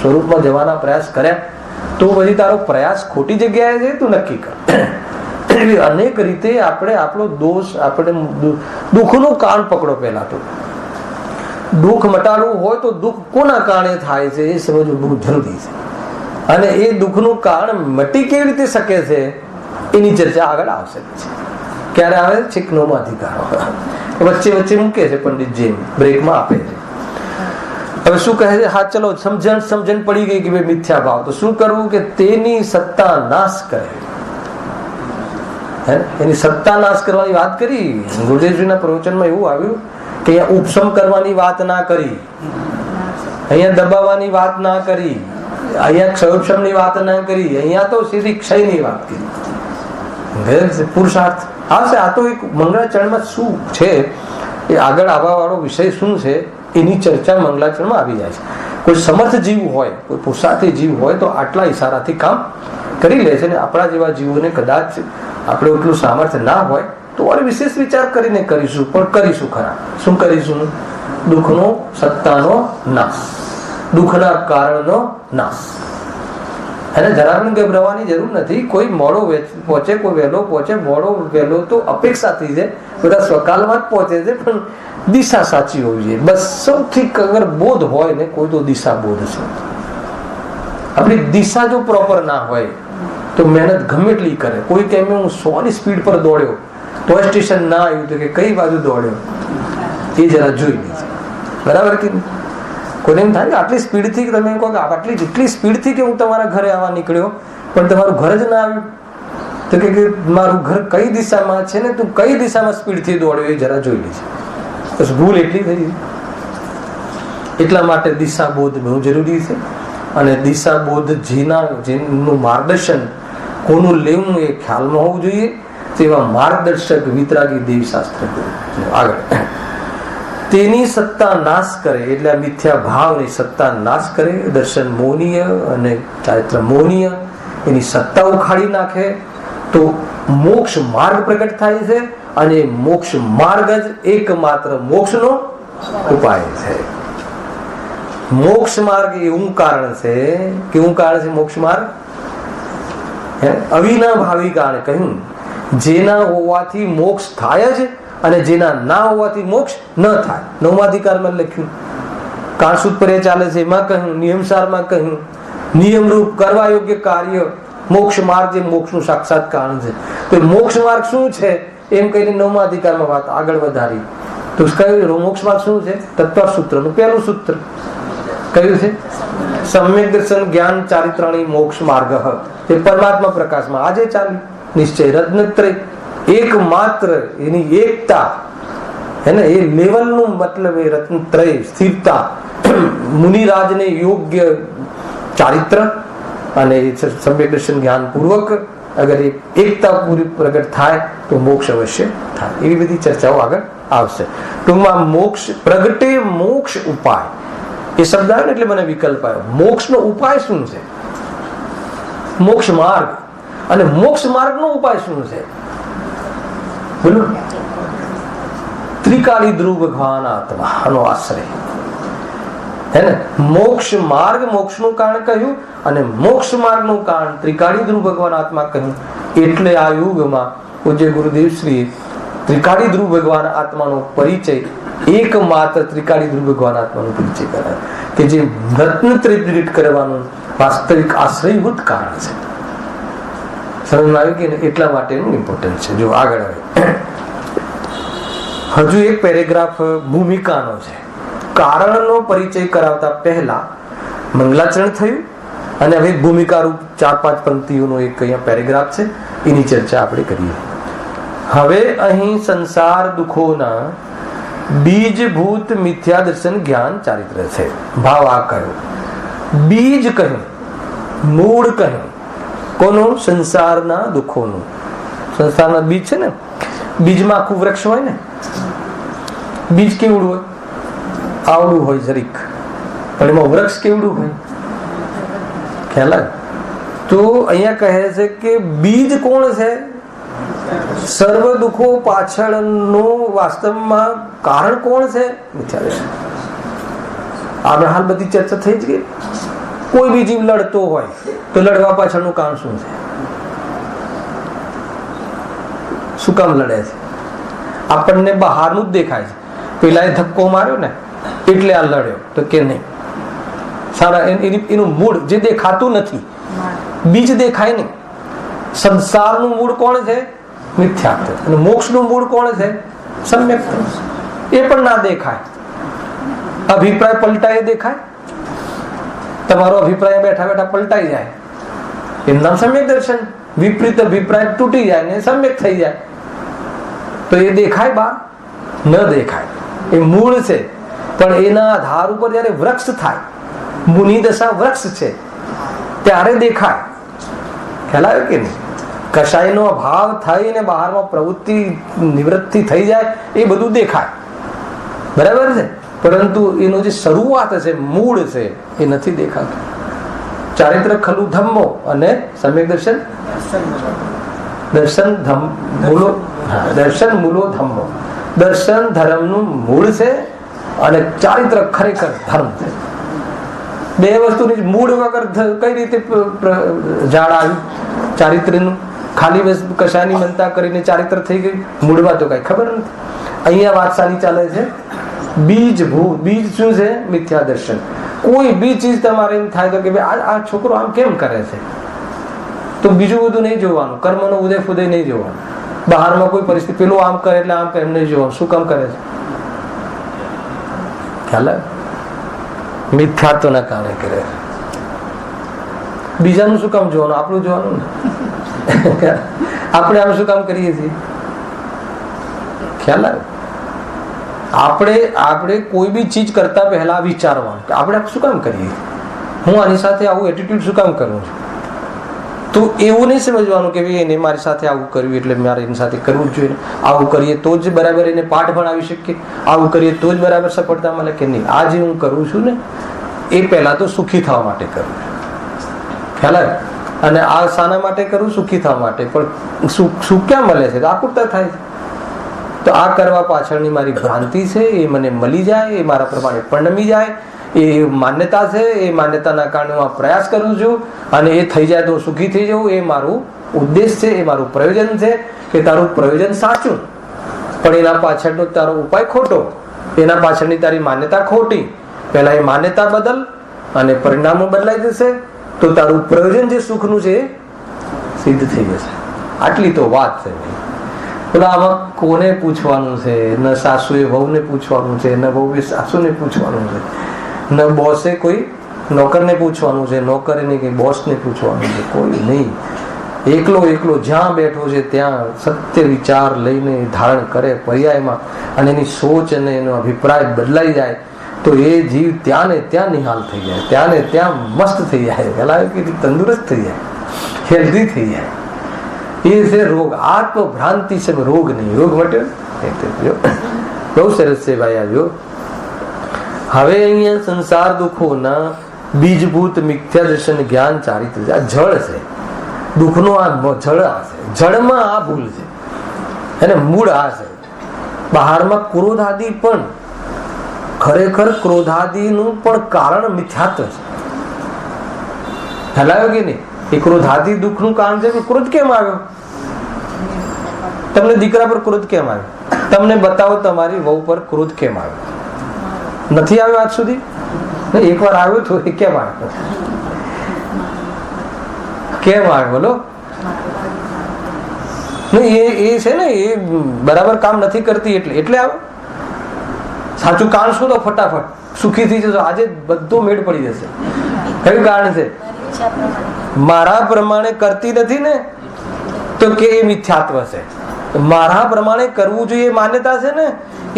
સ્વરૂપમાં જવાના પ્રયાસ કર્યા, તો પછી તારો પ્રયાસ ખોટી જગ્યાએ છે, તું નક્કી કર. એવી અનેક રીતે આપણે આપણો દોષ, આપણે દુઃખનું કારણ પકડો. પેલા તો દુઃખ મટાડવું હોય તો દુઃખ કોના કારણે થાય છે એ સમજવું બહુ જરૂરી છે. અને એ દુઃખનું કારણ મટી કેવી રીતે શકે છે એની ચર્ચા આગળ આવશે. ક્યારે આવે? છેક 9મા અધિકાર વચ્ચે વચ્ચે મૂકે છે પંડિતજી, બ્રેકમાં આપે છે. હવે શું કહે છે? હા ચલો, સમજણ પડી ગઈ કે ભાઈ મિથ્યા ભાવ. તો શું કરવું? કે તેની સત્તા નાશ કરે. એની સત્તા નાશ કરવાની વાત કરી. ગુરુદેવજીના પ્રવચનમાં એવું આવ્યું કે અહીંયા ઉપશમ કરવાની વાત ના કરી, અહીંયા દબાવવાની વાત ના કરી, અહીંયા ક્ષયોપશમની વાત ના કરી, અહીંયા તો સીધી ક્ષયની વાત કરી. પુરુષાર્થ આવશે. આ તો એક મંગળાચરણમાં શું છે એ આગળ આવવા વાળો વિષય શું છે એની ચર્ચા મંગળાચરણમાં આવી જાય છે. કોઈ સમર્થ જીવ હોય, કોઈ પુરુષાર્થી જીવ હોય તો આટલા ઈશારાથી કામ કરી લે છે. ને આપણા જેવા જીવોને કદાચ આપણે એટલું સામર્થ્ય ના હોય તો અરે વિશેષ વિચાર કરીને કરીશું, પણ કરીશું ખરા. શું કરીશું? દુઃખનો, સત્તાનો નાશ, દુઃખના કારણનો નાશ. અને જરા પણ ગભરાવાની જરૂર નથી. કોઈ મોડો પહોંચે, કોઈ વહેલો પહોંચે. મોડો વહેલો તો અપેક્ષાથી છે, બધા સ્વકાલમાં જ પહોંચે છે, પણ દિશા સાચી હોવી જોઈએ. બસ સૌથી અગર બોધ હોય ને કોઈ, તો દિશા બોધ છે. આપણી દિશા જો પ્રોપર ના હોય તો મહેનત ગમે એટલી કરે. કોઈ કહે હું 100ની સ્પીડ પર દોડ્યો તો સ્ટેશન ના આવ્યું તો કે કઈ બાજુ દોડ્યો એ જરા જોઈ લીધું. બરાબર કે કોઈને એમ થાય કે આટલી સ્પીડથી, તમે એમ કહો કે આટલી જેટલી સ્પીડથી કે હું તમારા ઘરે આવવા નીકળ્યો પણ તમારું ઘર જ ના આવ્યું, તો કે મારું ઘર કઈ દિશામાં છે ને તું કઈ દિશામાં સ્પીડથી દોડ્યો એ જરા જોઈ લેજે. બસ ભૂલ એટલી થઈ. એટલા માટે દિશા બોધ બહુ જરૂરી છે. અને દિશા બોધ જેનું માર્ગદર્શન કોનું લેવું એ ખ્યાલમાં હોવું જોઈએ. તેવા માર્ગદર્શક વિતરાગી દેવશાસ્ત્ર આગળ તેની સત્તા નાશ કરે, એટલે આ મિથ્યા ભાવની સત્તા નાશ કરે. દર્શન મોહનીય અને ચારિત્ર મોહનીય, એની સત્તા ઉખાડી નાખે તો મોક્ષ માર્ગ પ્રગટ થાય છે. અને મોક્ષ માર્ગ જ એકમાત્ર મોક્ષનો ઉપાય છે. મોક્ષ માર્ગ એવું કારણ છે, કેવું કારણ છે મોક્ષ માર્ગ? અવિનાભાવી કારણે કહ્યું, જેના હોવાથી મોક્ષ થાય જ અને જેના ના હોવાથી મોક્ષ ન થાય. 9મા અધિકારમાં લખ્યું. કાળસૂત્ર પર ચાલે છે એમાં કહ્યું, નિયમસારમાં કહ્યું, નિયમરૂપ કરવા યોગ્ય કાર્ય મોક્ષ માર્ગ જે મોક્ષનું સાક્ષાત કારણ છે. તો મોક્ષ માર્ગ શું છે એમ કહીને 9મા અધિકારમાં વાત આગળ વધારી. તો કયું મોક્ષ માર્ગ શું છે? તત્વ સૂત્રનું પહેલું સૂત્ર કયું છે? સમ્યક દર્શન જ્ઞાન ચારિત્રાણી મોક્ષ માર્ગ. એ પરમાત્મા પ્રકાશમાં આજે ચાલ્યું. નિશ્ચય રત્નત્રય એકમાત્ર, એની એકતા, હે ને, એ લેવલનું મતલબ એ રત્નત્રય સ્થિરતા, મુનિરાજને યોગ્ય ચારિત્ર અને સમ્યક દર્શન જ્ઞાન પૂર્વક અગર એ એકતા પૂરી પ્રગટ થાય તો મોક્ષ અવશ્ય થાય. એવી બધી ચર્ચાઓ આગળ આવશે. ટૂંકમાં મોક્ષ પ્રગટે મોક્ષ ઉપાય એ શબ્દ આવે ને એટલે મને વિકલ્પ આવ્યો. મોક્ષનો ઉપાય શું છે? મોક્ષ માર્ગ. અને મોક્ષ માર્ગનો ઉપાય શું છે? બોલો. ત્રિકાળી ધ્રુવ ભગવાન આત્માનો આશ્રય, હે ને. મોક્ષ માર્ગ મોક્ષનું કારણ કહ્યું અને મોક્ષ માર્ગનું કારણ ત્રિકાળી ધ્રુવ ભગવાન આત્મા કહ્યું. એટલે આ યુગમાં પૂજ્ય ગુરુદેવ શ્રી ત્રિકાળી ધ્રુવ ભગવાન આત્માનો પરિચય, એકમાત્ર ત્રિકાળી ધ્રુવ ભગવાન આત્માનો પરિચય કરાય કે જે રત્નત્રય પ્રગટ કરવાનું વાસ્તવિક આશ્રયભૂત કારણ છે. સમજમાં આવ્યું કે એટલા માટેનું ઇમ્પોર્ટન્ટ છે. જો આગળ આવે, હજુ એક પેરેગ્રાફ ભૂમિકાનો છે. કારણનો પરિચય કરાવતા પહેલા મંગલાચરણ થયું અને હવે ભૂમિકા રૂપ 4-5 પંક્તિઓનો એક અહીંયા પેરેગ્રાફ છે, એની ચર્ચા આપણે કરીએ. હવે અહીં સંસાર દુઃખોના બીજભૂત મિથ્યા દર્શન જ્ઞાન ચારિત્ર છે. ભાવ આ કહ્યો, બીજ કહ્યું, મૂળ કહ્યું. કોનું? સંસારના દુઃખોનું. સંસારના બીજ છે ને, બીજમાં આખું વૃક્ષ હોય ને, બીજ કેવડું હોય? આવડું હોય જરીક, પણ એમાં વૃક્ષ કેવડું હોય? ખ્યાલ આવે? તો અહીંયા કહે છે કે બીજ કોણ છે? સર્વ દુઃખો પાછળનું વાસ્તવમાં કારણ કોણ છે? મિથ્યા દર્શન. આપણે હાલ બધી ચર્ચા થઈ જ ગઈ. કોઈ બી જીવ લડતો હોય તો લડવા પાછળનું કારણ શું છે? શું કામ લડે છે? આપણને બહારનું જ દેખાય છે. પેલા એ ધક્કો માર્યો ને એટલે આ લડ્યો, તો કે નહીં. સારા એનું મૂળ જે દેખાતું નથી, બીજ દેખાય નહીં. સંસારનું મૂળ કોણ છે? મિથ્યાત્વ. અને મોક્ષનું મૂળ કોણ છે? સમ્યક. એ પણ ના દેખાય. અભિપ્રાય પલટાય દેખાય. તમારો અભિપ્રાય બેઠા બેઠા પલટાઈ જાય, એનું નામ સમ્યક દર્શન. વિપરીત અભિપ્રાય તૂટી જાય ને સમ્યક થઈ જાય, તો એ દેખાય બહાર? ન દેખાય. એ મૂળ છે, પણ એના આધાર ઉપર જયારે વૃક્ષ થાય, મુનિ દશા વૃક્ષ છે, ત્યારે દેખાય. ખ્યાલ આવ્યો કે નહીં? કશાયનો અભાવ થઈને બહારમાં પ્રવૃત્તિ નિવૃત્તિ થઈ જાય એ બધું દેખાય, બરાબર છે. પરંતુ એનો જે શરૂઆત છે, મૂળ છે, એ નથી દેખાતું. ચારિત્ર ખલુ ધમ્મો અને સમ્યક દર્શન દર્શન મૂલો, દર્શન મૂલો ધમ્મો. દર્શન ધર્મનું મૂળ છે અને ચારિત્ર ખરેખર ધર્મ છે. બે વસ્તુની મૂળ વગર કઈ રીતે ઝાડ આવ્યું ચારિત્રનું? ખાલી બસ કશાની મનતા કરીને ચારિત્ર થઈ ગઈ, મૂળમાં તો કઈ ખબર નથી. અહીંયા વાત સારી ચાલે છે. બીજ ભૂત. બીજ શું છે? મિથ્યા દર્શન. કોઈ બી ચીજ તમારે એમ થાય તો કે આ છોકરો આમ કેમ કરે છે, તો બીજું બધું નહીં જોવાનું. કર્મનો ઉદય ફુદય નહીં જોવાનું. બહારમાં કોઈ પરિસ્થિતિ, પેલું આમ કરે એટલે આમ કરે, એમ નહીં જોવાનું. શું કામ કરે છે? ખ્યાલ આવે? મિથ્યાત્વના કારણે કરે. બીજાનું શું કામ જોવાનું? આપણું જોવાનું ને. આપણે આમ શું કામ કરીએ છીએ? ખ્યાલ આવે? આપણે કોઈ બી ચીજ કરતા પહેલા વિચારવાનું કે આપણે શું કામ કરીએ, હું આની સાથે આવું એટીટ્યુડ શું કામ કરું છું. તો એવું નહીં સમજવાનું કે એને મારી સાથે આવું કર્યું એટલે મારે એની સાથે કરવું જ જોઈએ. આવું કરીએ તો જ બરાબર એને પાઠ ભણાવી શકીએ, આવું કરીએ તો જ બરાબર સફળતા મળે કે નહીં. આ જે હું કરું છું ને એ પહેલા તો સુખી થવા માટે કરું છું. ખ્યાલ આવે? અને આ શાના માટે કરું? સુખી થવા માટે. પણ સુખ ક્યાં મળે છે? આકુરતા થાય છે. તો આ કરવા પાછળની મારી ભ્રાંતિ છે, એ મને મળી જાય, એ મારા પ્રમાણે પરિણમી જાય, એ માન્યતા છે. એ માન્યતાના કારણે હું પ્રયાસ કરું છું અને એ થઈ જાય તો સુખી થઈ જવું. એ મારું ઉદ્દેશ છે, એ મારું પ્રયોજન છે. કે તારું પ્રયોજન સાચું પણ એના પાછળનો તારો ઉપાય ખોટો, એના પાછળની તારી માન્યતા ખોટી. પહેલા એ માન્યતા બદલ અને પરિણામો બદલાઈ જશે તો તારું પ્રયોજન જે સુખનું છે એ સિદ્ધ થઈ જશે. આટલી તો વાત છે. પેલા આમાં કોને પૂછવાનું છે? ન સાસુએ વહુને પૂછવાનું છે, ન વહુએ સાસુને પૂછવાનું છે, ન બોસે કોઈ નોકરને પૂછવાનું છે, નોકરે નહીં બોસને પૂછવાનું છે. કોઈ નહીં. એકલો એકલો જ્યાં બેઠો છે ત્યાં સત્ય વિચાર લઈને ધારણ કરે પર્યાયમાં, અને એની સોચ અને એનો અભિપ્રાય બદલાઈ જાય તો એ જીવ ત્યાં ને ત્યાં નિહાલ થઈ જાય, ત્યાં ને ત્યાં મસ્ત થઈ જાય, પેલા કે તંદુરસ્ત થઈ જાય, હેલ્ધી થઈ જાય. એ છે રોગ. આત્મભ્રાંતિ છે, રોગ નહીં. રોગ મટ્યો. બહુ સરસ છે ભાઈ. આજો હવે અહીંયા સંસાર દુઃખોના બીજભૂત મિથ્યા દર્શન જ્ઞાન ચારિત્ર છે. આ જળ છે દુઃખનો, આ જળ. આ છે જળમાં આ ભૂલ છે, અને મૂળ આ છે. બહારમાં ક્રોધાદિ પણ ખરેખર ક્રોધાદિનું પણ કારણ મિથ્યાત્વ છે. ખ્યાલ કે નહીં? એ ક્રોધાદિ દુઃખનું કારણ છે. ક્રોધ કેમ આવ્યો? તમને દીકરા પર ક્રોધ કેમ આવ્યો? તમને બતાવો તમારી વહુ પર ક્રોધ કેમ આવ્યો? નથી આવ્યો આજ સુધી? એકવાર આવ્યો તો એ કેમ આવ્યો? કેમ આવ્યો બોલો? એ છે ને, એ બરાબર કામ નથી કરતી એટલે આવ્યો. સાચું કારણ શું? તો ફટાફટ સુખી થઈ જશો. આજે બધો મેળ પડી જશે. કયું કારણ છે? મારા પ્રમાણે કરતી નથી ને, તો કે એ મિથ્યાત્વ છે. મારા પ્રમાણે કરવું જોઈએ માન્યતા છે ને,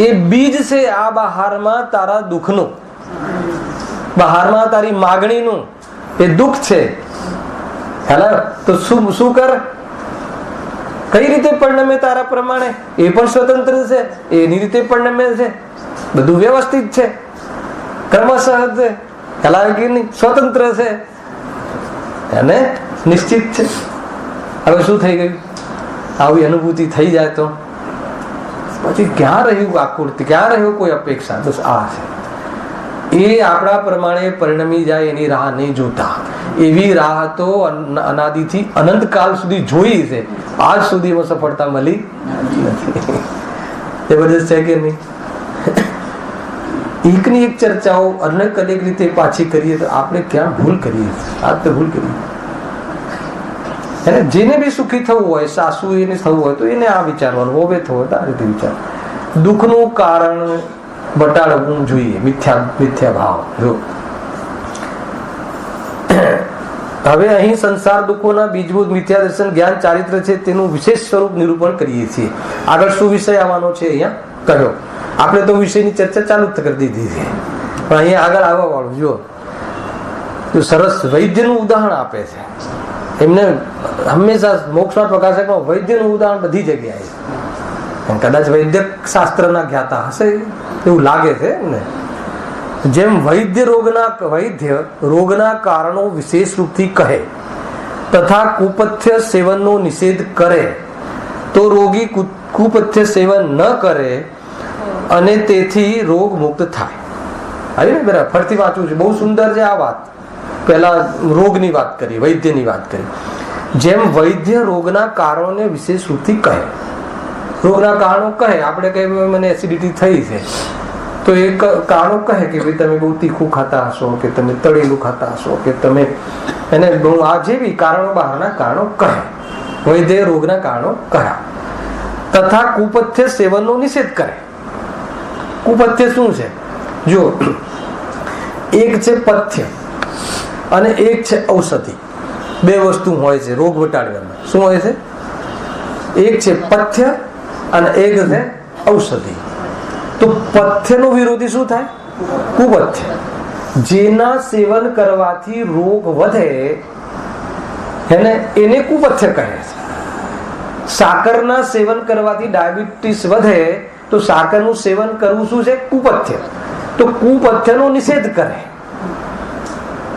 એ બીજ છે આ બહારમાં તારા દુઃખનું, બહારમાં તારી માગણીનું. એ દુઃખ છે. તો શું કર? કઈ રીતે પરિણમે તારા પ્રમાણે? એ પણ સ્વતંત્ર છે, એની રીતે પરિણમે છે. બધું વ્યવસ્થિત છે, ક્રમશઃ છે. સ્વતંત્ર છે અને નિશ્ચિત છે. હવે શું થઈ ગયું? આવી અનુભૂતિ થઈ જાય તો પછી ક્યાં રહ્યું આકૃતિ, ક્યાં રહ્યું કોઈ અપેક્ષા? બસ આ છે. એ આપણા પ્રમાણે પરિણમી જાય એની રાહ નહીં જોતા. એવી રાહ તો અનાદિથી અનંતકાલ સુધી જોઈ છે. આજ સુધીમાં સફળતા મળી નથી. જબરદસ્ત છે કે નહીં? એકની એક ચર્ચાઓ અનેક રીતે પાછી કરીએ તો આપણે ક્યાં ભૂલ કરીએ? આજ તો ભૂલ કરીએ. અને જેને બી સુખી થવું હોય, સાસુ એને થવું હોય તો એને આ વિચારવાનું, હોવે થવું હોય તો આ રીતે વિચાર. દુઃખનું કારણ બટાડવું જોઈએ. મિથ્યા ભાવ. જો હવે અહીં સંસાર દુઃખોના બીજભૂત મિથ્યા દર્શન જ્ઞાન ચારિત્ર છે તેનું વિશેષ સ્વરૂપ નિરૂપણ કરીએ છીએ. આગળ શું વિષય આવવાનો છે અહીંયા કહ્યો. આપણે તો વિષયની ચર્ચા ચાલુ કરી દીધી છે, પણ અહીંયા આગળ આવવા વાળું જો સરસ વૈદ્યનું ઉદાહરણ આપે છે. એમને હંમેશા મોક્ષમાં પ્રકાશકમાં વૈદ્યનું ઉદાહરણ બધી જગ્યાએ. કદાચ વૈદ્ય શાસ્ત્રના જ્ઞાતા હશે એવું લાગે છે એમને. જેમ વૈદ્ય રોગના કારણો વિશેષ રૂપથી કહે તથા કુપથ્ય સેવનનો નિષેધ કરે, તો રોગી કુપથ્ય સેવન ન કરે અને તેથી રોગ મુક્ત થાય. આવી બરાબર ફરતી વાંચવું છે. બહુ સુંદર છે આ વાત. પહેલા રોગની વાત કરી, વૈદ્યની વાત કરી. જેમ વૈદ્ય રોગના કારણોને વિશેષ રૂપથી કહે. રોગના કારણો કહે. આપણે કહીએ મને એસિડિટી થઈ છે તો એ કારણો કહે કે ભાઈ તમે બહુ તીખું ખાતા હશો, કે તમે તળેલું ખાતા હશો, કે તમે એને બહુ આ જેવી કારણો, બહારના કારણો કહે. વૈદ્ય રોગના કારણો કહ્યા. તથા કુપથ્ય સેવનનો નિષેધ કરે. કુપથ્ય શું છે? જો એક છે પથ્ય અને એક છે ઔષધિ. બે વસ્તુ હોય છે રોગ મટાડવામાં. શું હોય છે? એક છે પથ્ય અને એક છે ઔષધિ. તો પથ્યનો વિરોધી શું થાય? કુપથ્ય. જેના સેવન કરવાથી રોગ વધે એને કુપથ્ય કહે છે. સાકરના સેવન કરવાથી ડાયાબિટીસ વધે તો સાકરનું સેવન કરવું શું છે? કુપથ્ય. તો કુપથ્યનો નિષેધ કરે.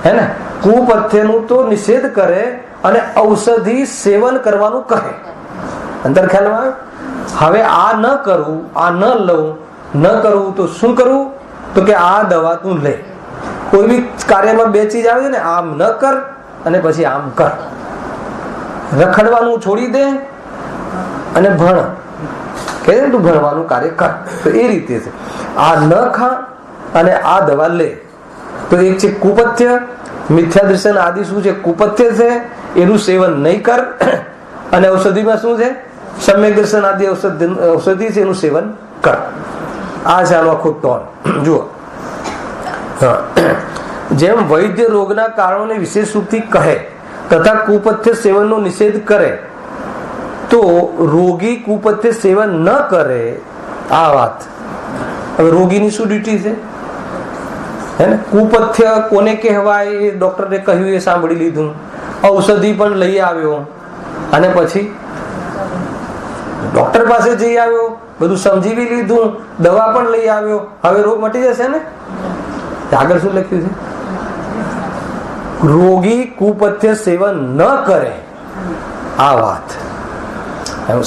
હે ને? કુપથ્યનું તો નિષેધ કરે અને ઔષધિ સેવન કરવાનું કહે. અંદર ખ્યાલમાં આવે? હવે આ ન કરવું, આ ન લઉં, ન કરવું તો શું કરવું? તો કે આ દવા તું લે. કોઈ બી કાર્યમાં બે ચીજ આવે છે ને, આમ ન કર અને પછી આમ કર. રખડવાનું છોડી દે અને ભણ. કે તું ભણવાનું કાર્ય કર. તો એ રીતે છે. આ ન ખા અને આ દવા લે. તો એક છે કુપથ્ય. મિથ્યા દર્શન આદિ શું છે? કુપથ્ય છે. એનું સેવન નહીં કર. અને ઔષધિમાં શું છે? સમ્યક દર્શન આદિ ઔષધિ છે, એનું સેવન કર. આ ચાલો આખું ટોન જુઓ. જેમ વૈદ્ય રોગના કારણોને વિશેષ રૂપથી કહે તથા કુપથ્ય સેવનનો નિષેધ કરે તો રોગી કુપથ્ય સેવન ન કરે. આ વાત હવે રોગીની શું ડ્યુટી છે? હે ને, કુપથ્ય કોને કહેવાય એ ડોક્ટરે કહ્યું એ સાંભળી લીધું, ઔષધિ પણ લઈ આવ્યો અને પછી ડોક્ટર પાસે જઈ આવ્યો, બધું સમજી બી લીધું, દવા પણ લઈ આવ્યો, હવે રોગ મટી જશે ને? આગળ શું લખ્યું છે? રોગી કુપથ્ય સેવન ન કરે. આ વાત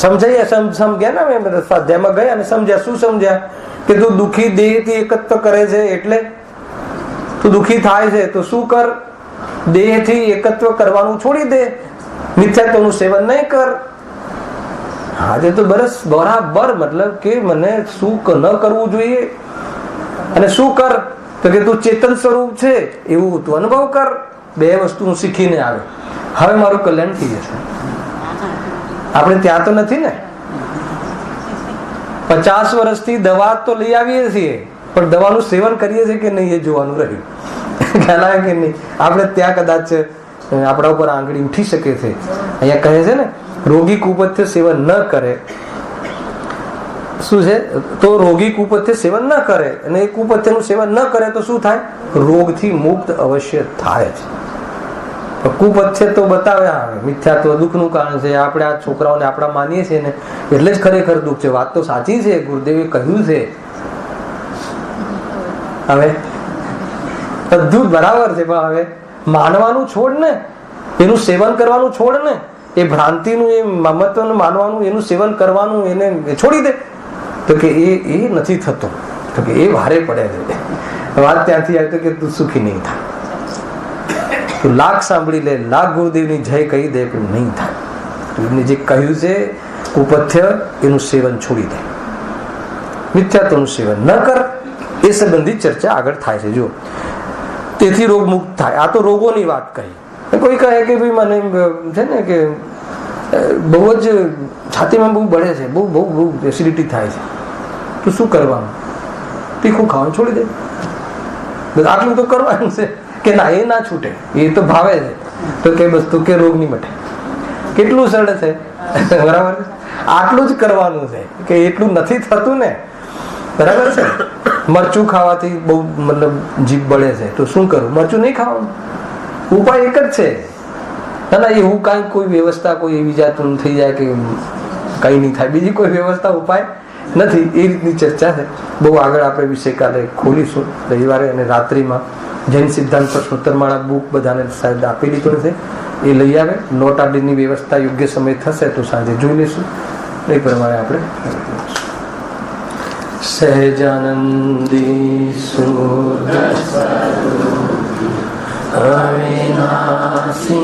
સમજ્યા ને? સ્વાધ્યાયમાં ગયા અને સમજ્યા. શું સમજ્યા? કે તું દુઃખી દેહથી એકત્વ કરે છે એટલે તું દુઃખી થાય છે તો શું કર? દેહથી એકત્વ કરવાનું છોડી દે, મિથ્યાત્વનું સેવન નહીં કર. આજે તો બરાબર મતલબ કે મને શું ન કરવું જોઈએ અને શું કર તો કે તું ચેતન સ્વરૂપ છે એવું તું અનુભવ કર. બે વસ્તુ હું શીખીને આવે, હવે મારું કલ્યાણ થઈ જશે. આપણે ત્યાં તો નથી ને. 50 વર્ષથી દવા તો લઈ આવીએ છીએ, પણ દવાનું સેવન કરીએ છીએ કે નહીં એ જોવાનું રહ્યું. ખ્યાલ આવે કે નહીં? આપણે ત્યાં કદાચ આપણા ઉપર આંગળી ઉઠી શકે છે. અહીંયા કહે છે ને રોગી કુપથ્ય સેવન ન કરે. શું છે? તો રોગી કુપથ્ય સેવન ન કરે, અને એ કુપથ્યનું સેવન ન કરે તો શું થાય? રોગથી મુક્ત અવશ્ય થાય છે. કુપથ્ય તો બતાવ્યા, મિથ્યાત્વ દુઃખનું કારણ છે. આપણે આ છોકરાઓને આપણા માનીએ છીએ ને એટલે જ ખરેખર દુઃખ છે. વાત તો સાચી છે, ગુરુદેવે કહ્યું છે. હવે બધું બરાબર છે, પણ હવે માનવાનું છોડ ને, એનું સેવન કરવાનું છોડ ને, એ ભ્રાંતિનું એ મમત્વનું માનવાનું એનું સેવન કરવાનું એને છોડી દે. તો કે એ નથી થતું, તો કે એ ભારે પડે છે. વાત ત્યાંથી આવી કે તું સુખી નહીં થાય. તું લાખ સાંભળી લે, લાખ ગુરુદેવની જય કહી દે, પણ નહીં થાય. એમને જે કહ્યું છે કુપથ્ય એનું સેવન છોડી દે, મિથ્યાત્વનું સેવન ન કર. એ સંબંધિત ચર્ચા આગળ થાય છે. જો તેથી રોગ મુક્ત થાય. આ તો રોગોની વાત કહી. કોઈ કહે કે ભાઈ મને છે ને કે બહુ જ છાતીમાં બહુ બળે છે, બહુ એસિડિટી થાય છે, તો શું કરવાનું? તીખું ખાવાનું છોડી દે. આટલું તો કરવાનું છે કે ના, એ ના છૂટે, એ તો ભાવે છે. તો કે બસ તો કે રોગ નહીં મટે. કેટલું સરળ છે, બરાબર? આટલું જ કરવાનું છે કે એટલું નથી થતું ને, બરાબર છે? મરચું ખાવાથી બહુ મતલબ જીભ બળે છે, તો શું કરું? મરચું નહીં ખાવાનું. ઉપાય એક જ છે. ના એવું કાંઈ કોઈ વ્યવસ્થા કોઈ એવી જાતનું થઈ જાય કે કંઈ નહીં થાય, બીજી કોઈ વ્યવસ્થા ઉપાય નથી. એ રીતની ચર્ચા છે. બહુ આગળ આપણે વિષય કાલે ખોલીશું રવિવારે, અને રાત્રિમાં જૈન સિદ્ધાંત પ્રશ્નોત્તરમાળા બુક બધાને સાહેબ આપેલી પણ છે, એ લઈ આવે. નોટ આડીની વ્યવસ્થા યોગ્ય સમય થશે તો સાંજે જોઈ લઈશું. એ પ્રમાણે આપણે સહેજાનંદી અવિનાશી